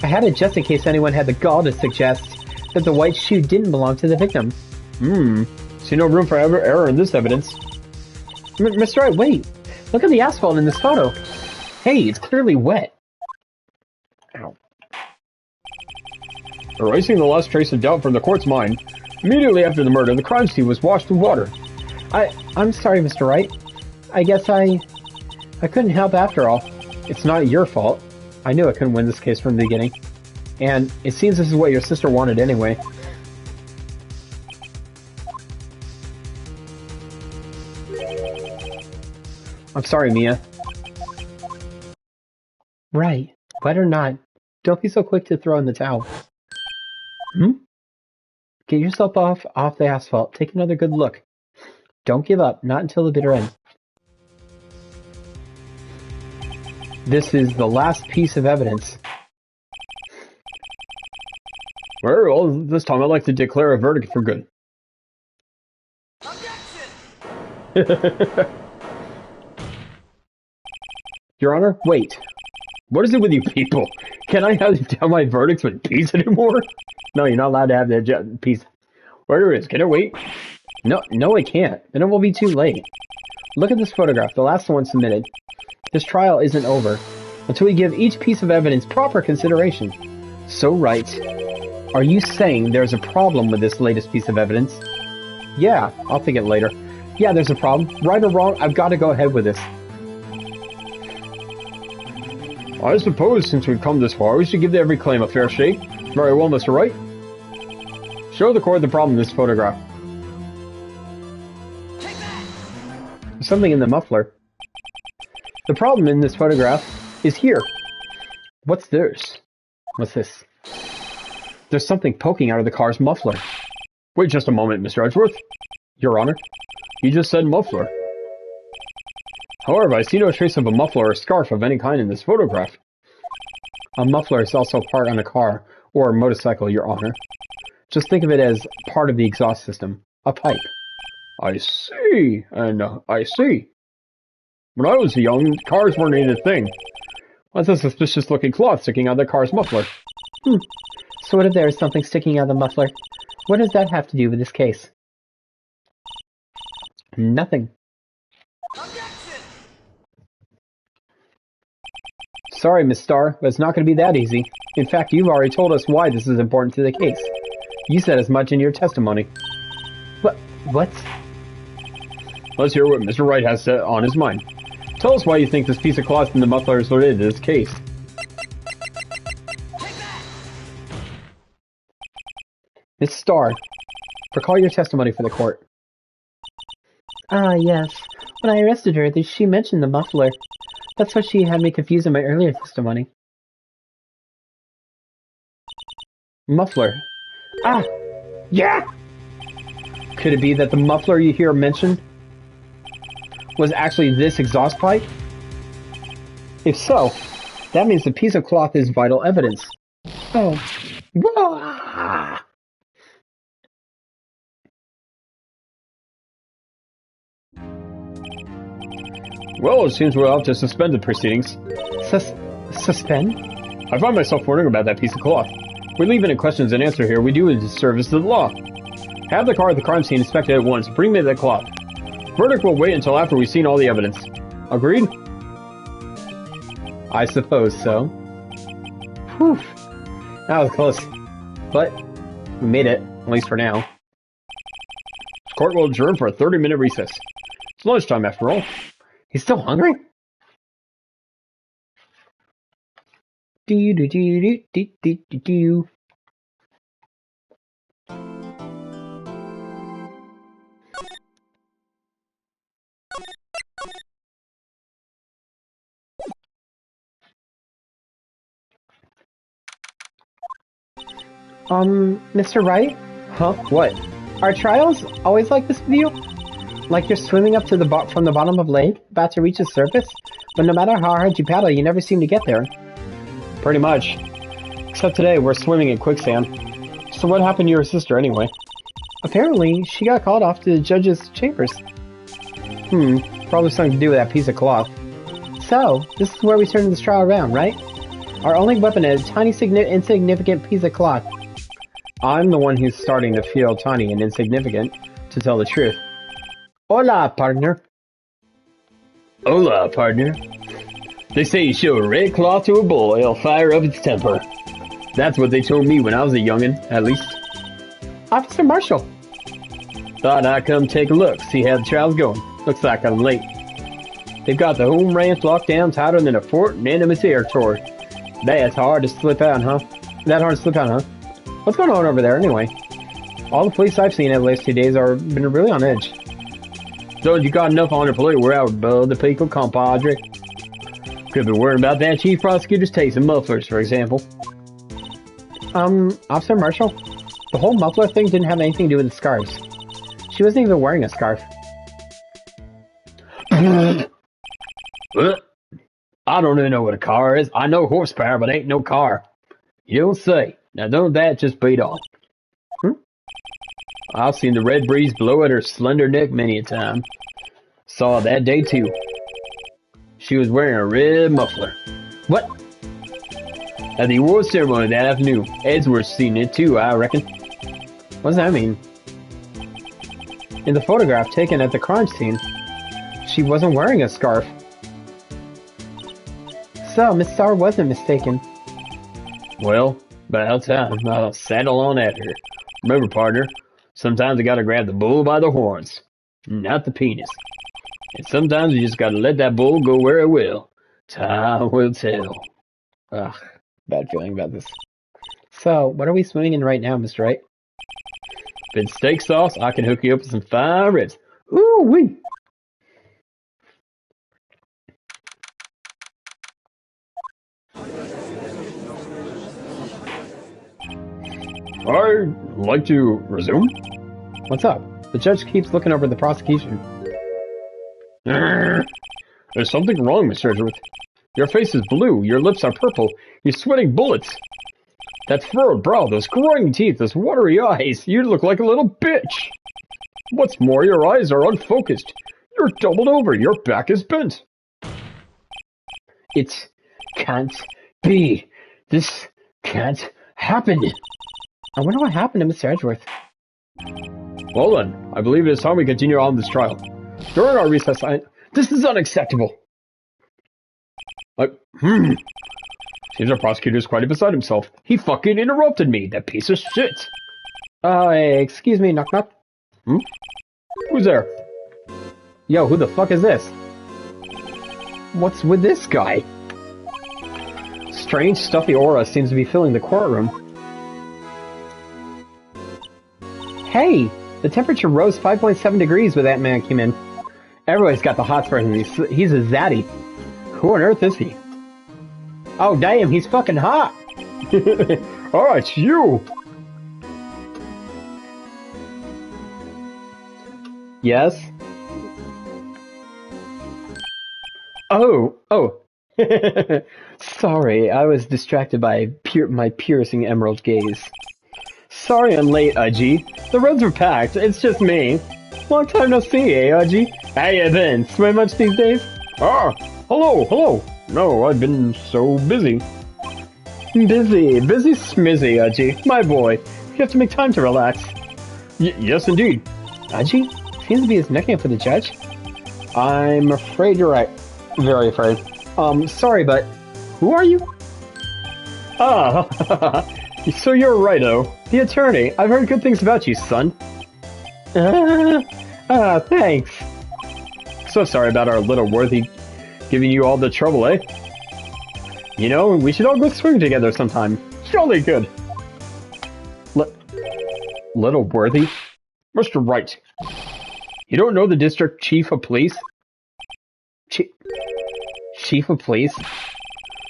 I had it just in case anyone had the gall to suggest that the white shoe didn't belong to the victim. See no room for error in this evidence. Mr. Wright, wait. Look at the asphalt in this photo. Hey, it's clearly wet. Ow. Erasing the last trace of doubt from the court's mind, immediately after the murder, the crime scene was washed with water. I'm sorry, Mr. Wright. I guess I couldn't help after all. It's not your fault. I knew I couldn't win this case from the beginning. And it seems this is what your sister wanted anyway. I'm sorry, Mia. Right. Wet or not, don't be so quick to throw in the towel. Get yourself off the asphalt. Take another good look. Don't give up, not until the bitter end. This is the last piece of evidence. Well, this time I'd like to declare a verdict for good. Objection! Your Honor, wait. What is it with you people? Can I have tell my verdicts with peace anymore? No, you're not allowed to have the piece. Where is? Can I wait? No, I can't. Then it will be too late. Look at this photograph, the last one submitted. This trial isn't over until we give each piece of evidence proper consideration. So, Wright, are you saying there's a problem with this latest piece of evidence? Yeah, I'll think it later. Yeah, there's a problem. Right or wrong, I've got to go ahead with this. I suppose since we've come this far, we should give every claim a fair shake. Very well, Mr. Wright. Show the court the problem in this photograph. Take that! There's something in the muffler. The problem in this photograph is here. What's this? What's this? There's something poking out of the car's muffler. Wait just a moment, Mr. Edgeworth. Your Honor? You just said muffler. However, I see no trace of a muffler or scarf of any kind in this photograph. A muffler is also part on a car or a motorcycle, Your Honor. Just think of it as part of the exhaust system. A pipe. I see. I see. When I was young, cars weren't even a thing. What's a suspicious-looking cloth sticking out of the car's muffler? So what if there is something sticking out of the muffler? What does that have to do with this case? Nothing. Objection! Sorry, Miss Starr, but it's not going to be that easy. In fact, you've already told us why this is important to the case. You said as much in your testimony. What? Let's hear what Mr. Wright has on his mind. Tell us why you think this piece of cloth in the muffler is related to this case. Take that! Miss Starr, recall your testimony for the court. Yes. When I arrested her, she mentioned the muffler. That's what she had me confused in my earlier testimony. Muffler. Yeah! Could it be that the muffler you hear mentioned was actually this exhaust pipe? If so, that means the piece of cloth is vital evidence. Oh. Wah! Well, it seems we'll have to suspend the proceedings. Suspend? I find myself wondering about that piece of cloth. If we leave any questions and answer here, we do a disservice to the law. Have the car at the crime scene inspected at once. Bring me that cloth. Verdict will wait until after we've seen all the evidence. Agreed? I suppose so. Whew. That was close. But we made it, at least for now. The court will adjourn for a 30-minute recess. It's lunchtime after all. He's still hungry? Do. Mr. Wright? Huh? What? Are trials always like this with you? Like you're swimming up to the from the bottom of a lake, about to reach the surface, but no matter how hard you paddle, you never seem to get there. Pretty much. Except today, we're swimming in quicksand. So what happened to your sister, anyway? Apparently, she got called off to the judge's chambers. Probably something to do with that piece of cloth. So, this is where we turn this trial around, right? Our only weapon is a tiny, insignificant piece of cloth. I'm the one who's starting to feel tiny and insignificant, to tell the truth. Hola, partner. Hola, partner. They say you show a red cloth to a bull, it'll fire up its temper. That's what they told me when I was a youngin', at least. Officer Marshall. Thought I'd come take a look, see how the trial's going. Looks like I'm late. They've got the home ranch locked down tighter than a fort in enemy territory. That's hard to slip out, huh? What's going on over there, anyway? All the police I've seen in the last 2 days are been really on edge. So you got enough on your plate, we're out above the people, compadre. Could be worrying about that chief prosecutor's taste in mufflers, for example. Officer Marshall? The whole muffler thing didn't have anything to do with the scarves. She wasn't even wearing a scarf. I don't even know what a car is. I know horsepower, but ain't no car. You don't say. Now don't that just beat on? I've seen the red breeze blow at her slender neck many a time. Saw it that day too. She was wearing a red muffler. What? At the award ceremony that afternoon, Edgeworth's seen it too, I reckon. What does that mean? In the photograph taken at the crime scene, she wasn't wearing a scarf. So, Miss Starr wasn't mistaken. Well, about time I'll saddle on after her. Remember, partner, sometimes you gotta grab the bull by the horns, not the penis. And sometimes you just gotta let that bull go where it will. Time will tell. Ugh, bad feeling about this. So, what are we swimming in right now, Mr. Wright? If it's steak sauce, I can hook you up with some fine ribs. Ooh wee! I'd like to resume. What's up? The judge keeps looking over the prosecution. There's something wrong, Mr. Edgeworth. Your face is blue, your lips are purple, you're sweating bullets. That furrowed brow, those growing teeth, those watery eyes, you look like a little bitch. What's more, your eyes are unfocused. You're doubled over, your back is bent. It can't be. This can't happen. I wonder what happened to Mr. Edgeworth. Well then, I believe it is time we continue on this trial. During our recess, this is unacceptable. Seems our prosecutor is quite beside himself. He fucking interrupted me, that piece of shit. Excuse me, knock knock. Who's there? Yo, who the fuck is this? What's with this guy? Strange, stuffy aura seems to be filling the courtroom. Hey! The temperature rose 5.7 degrees when that man came in. Everybody's got the hot spot and he's a zaddy. Who on earth is he? Oh damn, he's fucking hot! Oh, it's you! Yes? Oh. Sorry, I was distracted by my piercing emerald gaze. Sorry I'm late, Udgy. The roads were packed, it's just me. Long time no see, eh, Udgy? How you been? Swim much these days? Ah, hello. No, I've been so busy. Busy smizzy, Udgy. My boy, you have to make time to relax. Yes, indeed. Udgy? Seems to be his nickname for the judge. I'm afraid you're right. Very afraid. Sorry, but who are you? So you're Righto, the attorney. I've heard good things about you, son. Thanks. So sorry about our little worthy giving you all the trouble, eh? You know, we should all go swim together sometime. Surely good. Little worthy? Mr. Wright. You don't know the district chief of police? Chief of police?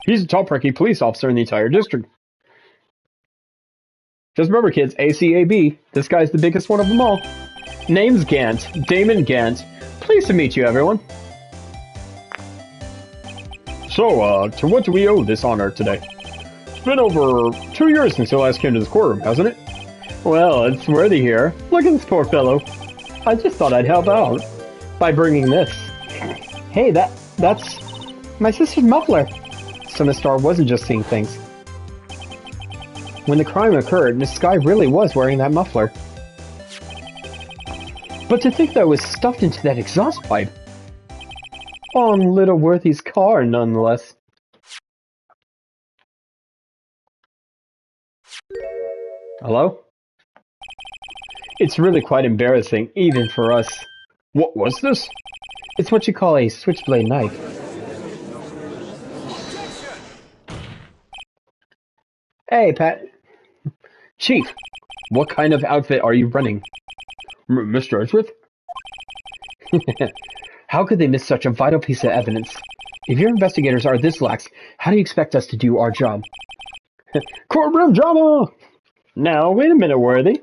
He's the top-ranking police officer in the entire district. Just remember, kids, ACAB. This guy's the biggest one of them all. Name's Gant. Damon Gant. Pleased to meet you, everyone. So, to what do we owe this honor today? It's been over 2 years since you last came to this courtroom, hasn't it? Well, it's worthy here. Look at this poor fellow. I just thought I'd help out by bringing this. Hey, that's my sister's muffler. So Miss Starr wasn't just seeing things. When the crime occurred, Miss Sky really was wearing that muffler. But to think that it was stuffed into that exhaust pipe. On Little Worthy's car, nonetheless. Hello? It's really quite embarrassing, even for us. What was this? It's what you call a switchblade knife. Hey, Pat. Chief, what kind of outfit are you running? Mr. Edgeworth? How could they miss such a vital piece of evidence? If your investigators are this lax, how do you expect us to do our job? Courtroom drama! Now, wait a minute, Worthy.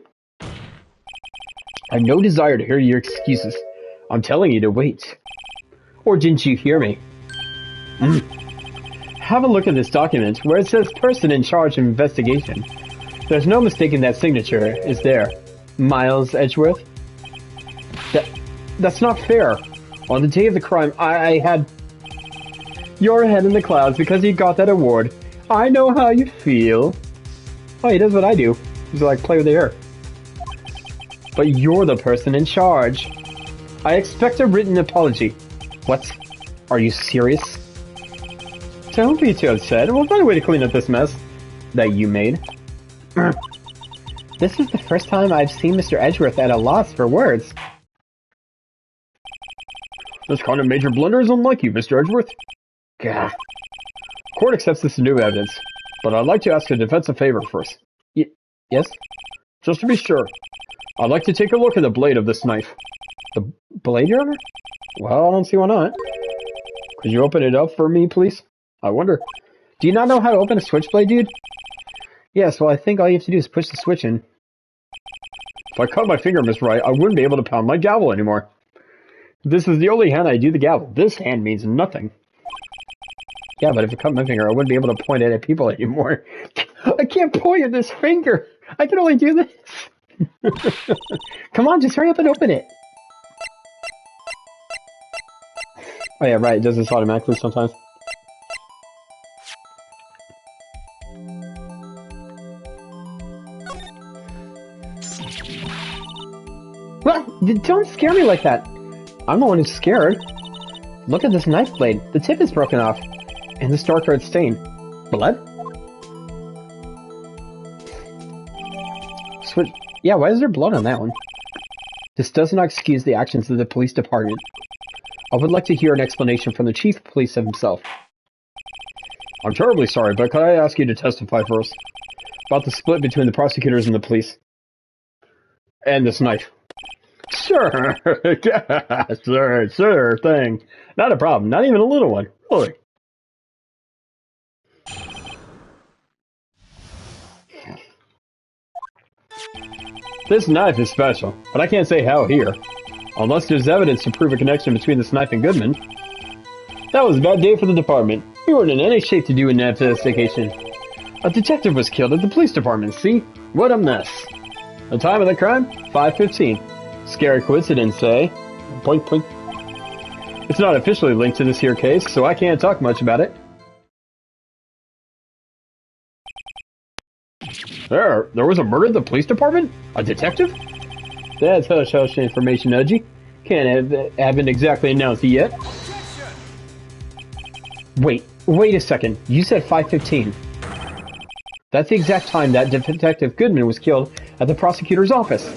I've no desire to hear your excuses. I'm telling you to wait. Or didn't you hear me? Have a look at this document where it says person in charge of investigation. There's no mistaking that signature, is there? Miles Edgeworth? That's not fair. On the day of the crime, I had your head in the clouds because you got that award. I know how you feel. Oh, he does what I do. He's like, play with the air. But you're the person in charge. I expect a written apology. What? Are you serious? Don't be too upset. We'll find a way to clean up this mess that you made. This is the first time I've seen Mr. Edgeworth at a loss for words. This kind of major blunder is unlike you, Mr. Edgeworth. Gah. Court accepts this as new evidence, but I'd like to ask the defense a favor first. Yes? Just to be sure, I'd like to take a look at the blade of this knife. The blade, Your Honor? Well, I don't see why not. Could you open it up for me, please? I wonder. Do you not know how to open a switchblade, dude? Yes, well, I think all you have to do is push the switch in. If I cut my finger, Miss Wright, I wouldn't be able to pound my gavel anymore. This is the only hand I do the gavel. This hand means nothing. Yeah, but if I cut my finger, I wouldn't be able to point it at people anymore. I can't point at this finger. I can only do this. Come on, just hurry up and open it. Oh yeah, right, it does this automatically sometimes. What? Don't scare me like that. I'm the one who's scared. Look at this knife blade. The tip is broken off. And the store card stain. Blood? Switch. Yeah, why is there blood on that one? This does not excuse the actions of the police department. I would like to hear an explanation from the chief of police himself. I'm terribly sorry, but could I ask you to testify first? About the split between the prosecutors and the police. And this knife. Sure. Sure thing. Not a problem. Not even a little one. Really. This knife is special, but I can't say how here. Unless there's evidence to prove a connection between this knife and Goodman. That was a bad day for the department. We weren't in any shape to do an investigation. A detective was killed at the police department, see? What a mess. The time of the crime? 5:15. Scary coincidence, eh? Point, point. It's not officially linked to this here case, so I can't talk much about it. There was a murder at the police department? A detective? That's hush-hush information, Nudgy. Haven't exactly announced it yet. Wait a second. You said 5:15. That's the exact time that Detective Goodman was killed at the prosecutor's office.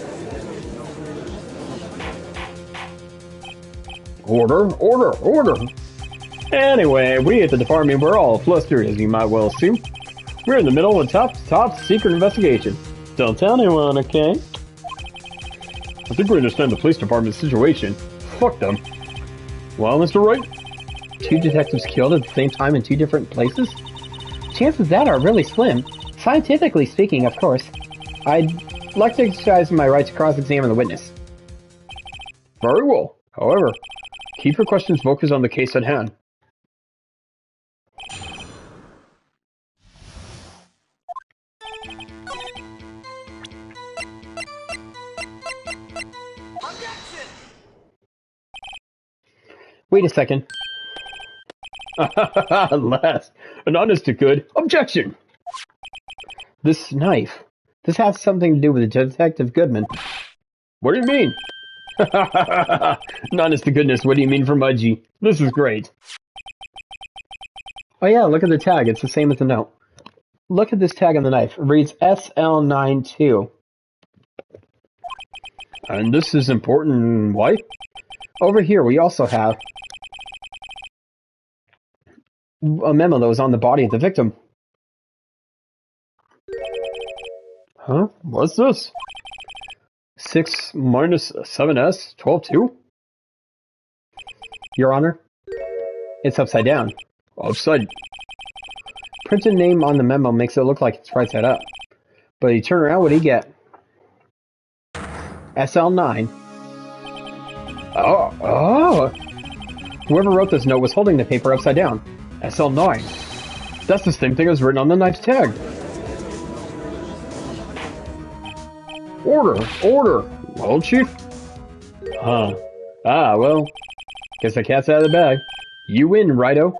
Order, order, order. Anyway, we at the department were all flustered, as you might well assume. We're in the middle of a top secret investigation. Don't tell anyone, okay? I think we understand the police department's situation. Fuck them. Well, Mr. Wright? 2 detectives killed at the same time in 2 different places? Chances of that are really slim. Scientifically speaking, of course. I'd like to exercise my right to cross-examine the witness. Very well. However, keep your questions focused on the case at hand. Wait a second. At last, an honest to good objection. This knife. This has something to do with Detective Goodman. What do you mean? Honest to goodness, what do you mean for Mudgy? This is great. Oh yeah, look at the tag. It's the same as the note. Look at this tag on the knife. It reads SL92. And this is important. Why? Over here, we also have a memo that was on the body of the victim. Huh? What's this? 6 minus 7S 12-2? Your Honor, it's upside down. Upside. Printed name on the memo makes it look like it's right side up. But you turn around, what do you get? SL9. Oh. Whoever wrote this note was holding the paper upside down. SL9. That's the same thing as written on the knife's tag. Order. Well, Chief? Huh. Ah, well. Guess the cat's out of the bag. You win, Righto.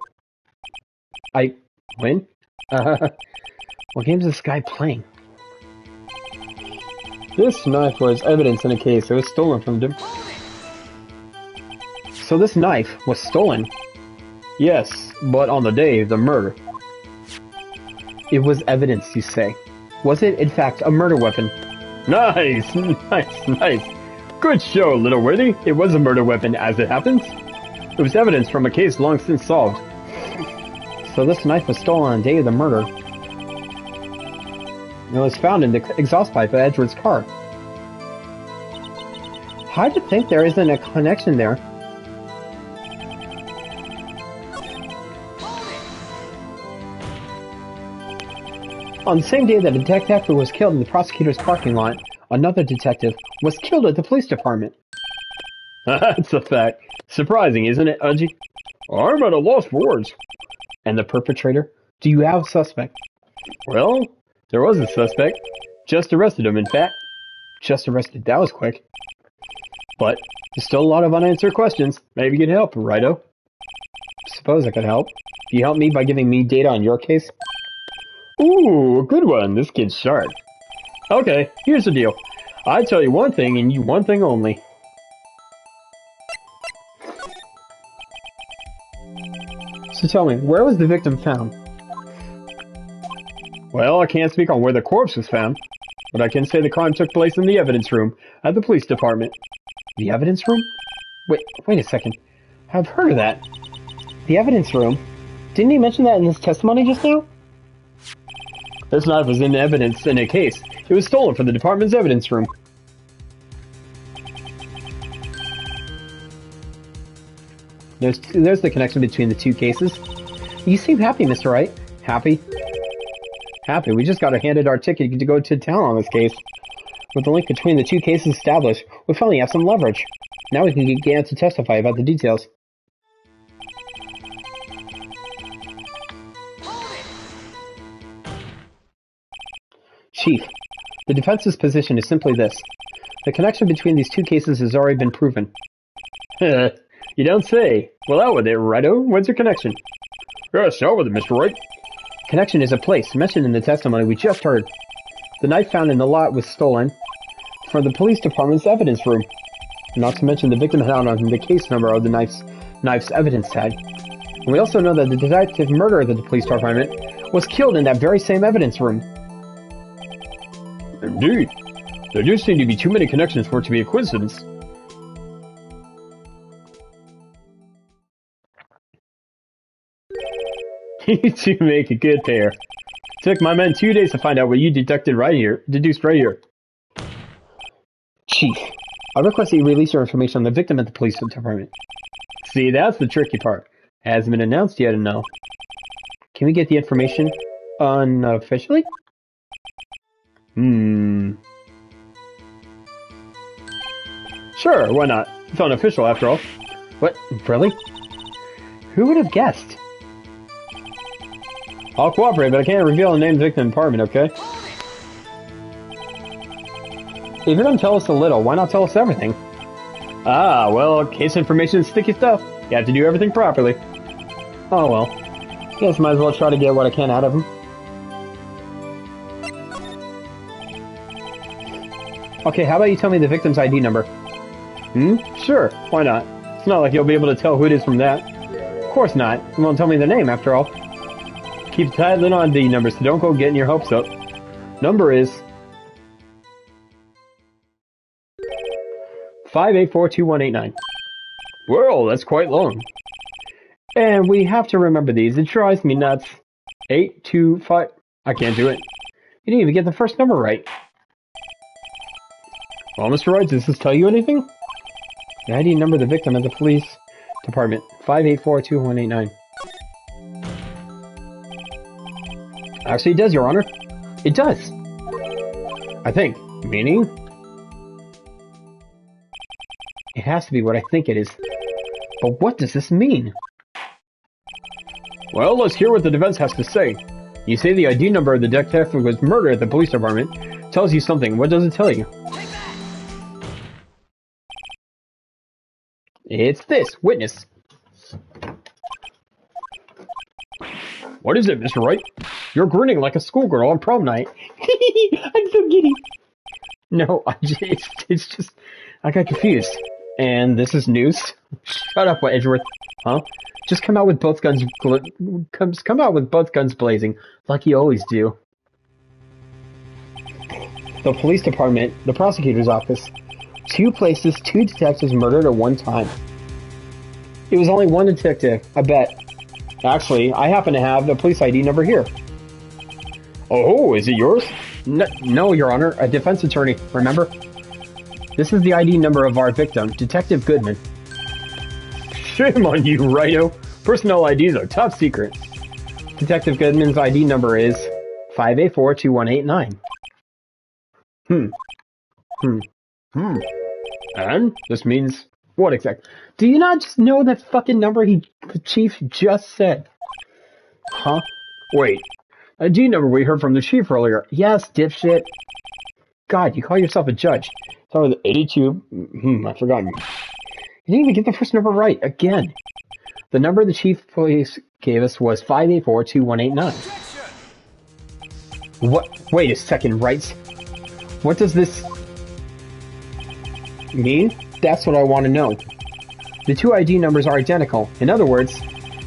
I win? What game's this guy playing? This knife was evidence in a case. It was stolen from him. So this knife was stolen? Yes, but on the day of the murder. It was evidence, you say. Was it, in fact, a murder weapon? Nice. Good show, Little Worthy. It was a murder weapon, as it happens. It was evidence from a case long since solved. So this knife was stolen on the day of the murder. It was found in the exhaust pipe of Edward's car. Hard to think there isn't a connection there. On the same day that a detective who was killed in the prosecutor's parking lot, another detective was killed at the police department. That's a fact. Surprising, isn't it, Udgy? I'm at a loss for words. And the perpetrator? Do you have a suspect? Well, there was a suspect. Just arrested him, in fact. Just arrested. That was quick. But there's still a lot of unanswered questions. Maybe you can help, Righto. Suppose I could help. Do you help me by giving me data on your case? Ooh, good one. This kid's sharp. Okay, here's the deal. I tell you one thing and you one thing only. So tell me, where was the victim found? Well, I can't speak on where the corpse was found, but I can say the crime took place in the evidence room at the police department. The evidence room? Wait a second. I've heard of that. The evidence room? Didn't he mention that in his testimony just now? This knife was in evidence in a case. It was stolen from the department's evidence room. There's the connection between the two cases. You seem happy, Mr. Wright. Happy? Happy. We just got handed our ticket to go to town on this case. With the link between the two cases established, we finally have some leverage. Now we can get Gant to testify about the details. Chief, the defense's position is simply this. The connection between these two cases has already been proven. You don't say. Well, out with it, Righto. What's your connection? Yes, out with it, Mr. Wright. Connection is a place mentioned in the testimony we just heard. The knife found in the lot was stolen from the police department's evidence room. Not to mention the victim had on the case number of the knife's evidence tag. And we also know that the detective murderer of the police department was killed in that very same evidence room. Indeed. There do seem to be too many connections for it to be a coincidence. You two make a good pair. Took my men 2 days to find out what you deduced right here. Chief, I request that you release your information on the victim at the police department. See, that's the tricky part. Hasn't been announced yet enough. Can we get the information unofficially? Sure, why not? It's unofficial after all. What? Really? Who would have guessed? I'll cooperate, but I can't reveal the name of the victim department, okay? If you're gonna tell us a little, why not tell us everything? Ah, well, case information is sticky stuff. You have to do everything properly. Oh well. Guess might as well try to get what I can out of him. Okay, how about you tell me the victim's ID number? Sure, why not? It's not like you'll be able to tell who it is from that. Of course not. You won't tell me the name, after all. Keep a tight lid on the numbers, so don't go getting your hopes up. Number is 5842189. Well, that's quite long. And we have to remember these. It drives me nuts. 825. I can't do it. You didn't even get the first number right. Well, Mr. Wright, does this tell you anything? The ID number of the victim at the police department. 5842189. Actually, it does, Your Honor. It does. I think. Meaning? It has to be what I think it is. But what does this mean? Well, let's hear what the defense has to say. You say the ID number of the detective who was murdered at the police department tells you something. What does it tell you? It's this. Witness. What is it, Mr. Wright? You're grinning like a schoolgirl on prom night. I'm so giddy. No, it's just... I got confused. And this is news? Shut up, Edgeworth. Huh? Just come out with both guns blazing, like you always do. The police department, the prosecutor's office. 2 places, 2 detectives murdered at one time. It was only one detective, I bet. Actually, I happen to have the police ID number here. Oh, is it yours? No, Your Honor, a defense attorney, remember? This is the ID number of our victim, Detective Goodman. Shame on you, Righto. Personnel IDs are top secret. Detective Goodman's ID number is 5842189. And this means what exactly? Do you not just know that fucking number the chief just said? Huh? Wait. A G number we heard from the chief earlier. Yes, dipshit. God, you call yourself a judge. Start with 82. I've forgotten. You didn't even get the first number right. Again. The number the chief of police gave us was 5842189. What? Wait a second, Wright. What does this mean? That's what I want to know. The 2 ID numbers are identical. In other words,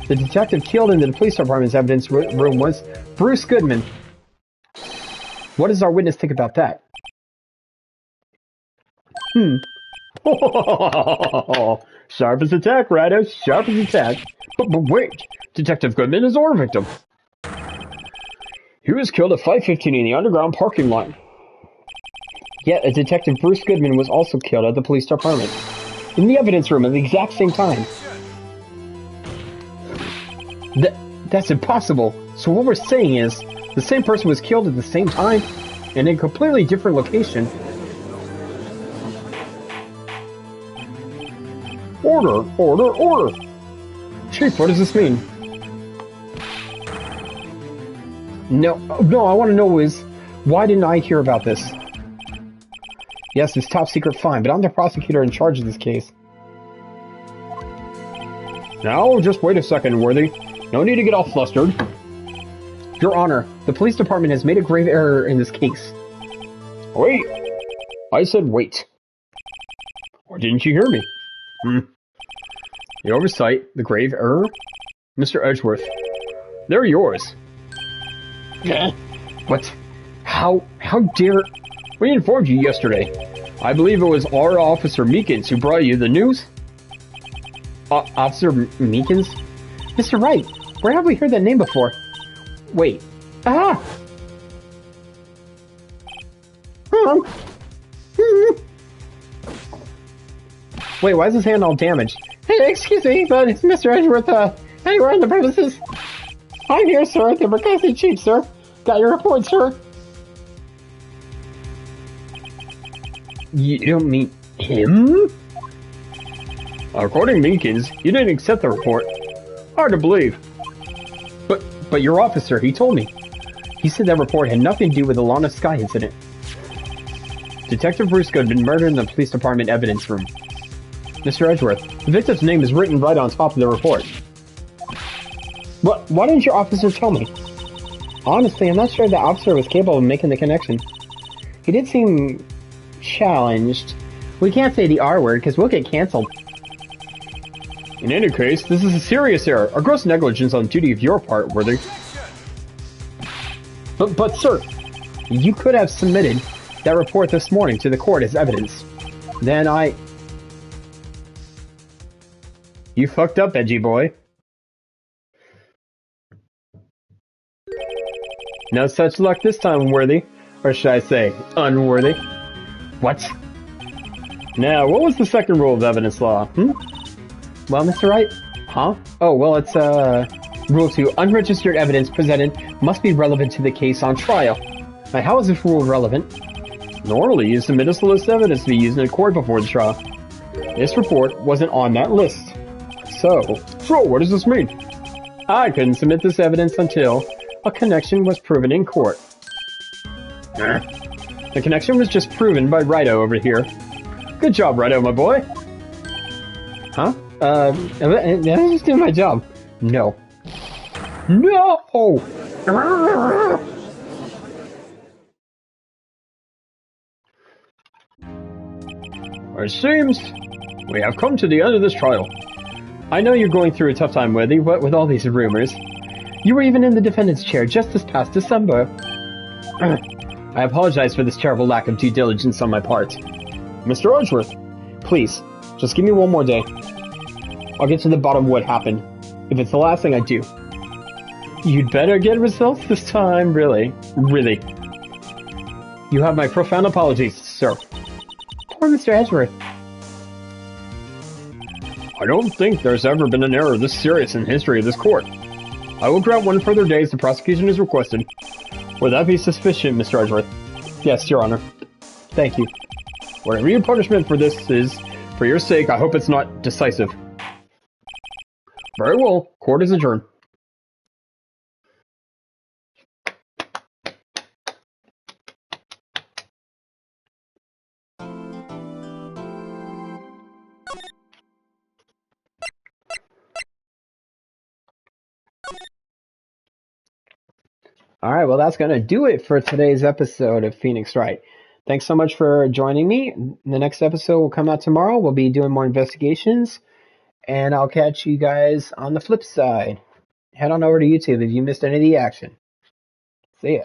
the detective killed in the police department's evidence room was Bruce Goodman. What does our witness think about that? Sharp as attack, Righto. Sharp as attack. But wait, Detective Goodman is our victim. He was killed at 5:15 in the underground parking lot. Yet, a Detective Bruce Goodman was also killed at the police department. In the evidence room at the exact same time. That's impossible. So what we're saying is, the same person was killed at the same time, and in a completely different location. Order! Order! Order! Chief, what does this mean? No, I want to know is, why didn't I hear about this? Yes, it's top secret, fine, but I'm the prosecutor in charge of this case. Now, just wait a second, Worthy. No need to get all flustered. Your Honor, the police department has made a grave error in this case. Wait! I said wait. Or didn't you hear me? The oversight, the grave error? Mr. Edgeworth, they're yours. What? How dare... We informed you yesterday. I believe it was our Officer Meekins who brought you the news. Officer Meekins? Mr. Wright, where have we heard that name before? Wait. Ah! Wait, why is his hand all damaged? Hey, excuse me, but is Mr. Edgeworth, anywhere on the premises? I'm here, sir, at the Mercasi Chief, sir. Got your report, sir. You don't mean him? According to Meekins, you didn't accept the report. Hard to believe. But your officer, he told me. He said that report had nothing to do with the Lana Sky incident. Detective Bruce Goodman murdered in the police department evidence room. Mr. Edgeworth, the victim's name is written right on top of the report. Why didn't your officer tell me? Honestly, I'm not sure the officer was capable of making the connection. He did seem challenged We can't say the R word because we'll get canceled. In any case, this is a serious error, a gross negligence on duty of your part, Worthy. But sir, you could have submitted that report this morning to the court as evidence. Then You fucked up, edgy boy. No such luck this time, Worthy. Or should I say, unworthy. What? Now, what was the second rule of evidence law, Well, Mr. Wright? Huh? Oh, well, it's, Rule 2, unregistered evidence presented must be relevant to the case on trial. Now, how is this rule relevant? Normally, you submit a list of evidence to be used in a court before the trial. This report wasn't on that list. So what does this mean? I couldn't submit this evidence until a connection was proven in court. The connection was just proven by Wright over here. Good job, Wright, my boy. Huh? I'm just doing my job. No. No! It seems we have come to the end of this trial. I know you're going through a tough time, Worthy, what with all these rumors. You were even in the defendant's chair just this past December. I apologize for this terrible lack of due diligence on my part. Mr. Edgeworth, please, just give me one more day. I'll get to the bottom of what happened, if it's the last thing I do. You'd better get results this time, really. Really. You have my profound apologies, sir. Poor Mr. Edgeworth. I don't think there's ever been an error this serious in the history of this court. I will grant 1 further day as the prosecution has requested. Would that be sufficient, Mr. Edgeworth? Yes, Your Honor. Thank you. Whatever your punishment for this is, for your sake, I hope it's not decisive. Very well. Court is adjourned. Alright, well that's going to do it for today's episode of Phoenix Wright. Thanks so much for joining me. The next episode will come out tomorrow. We'll be doing more investigations. And I'll catch you guys on the flip side. Head on over to YouTube if you missed any of the action. See ya.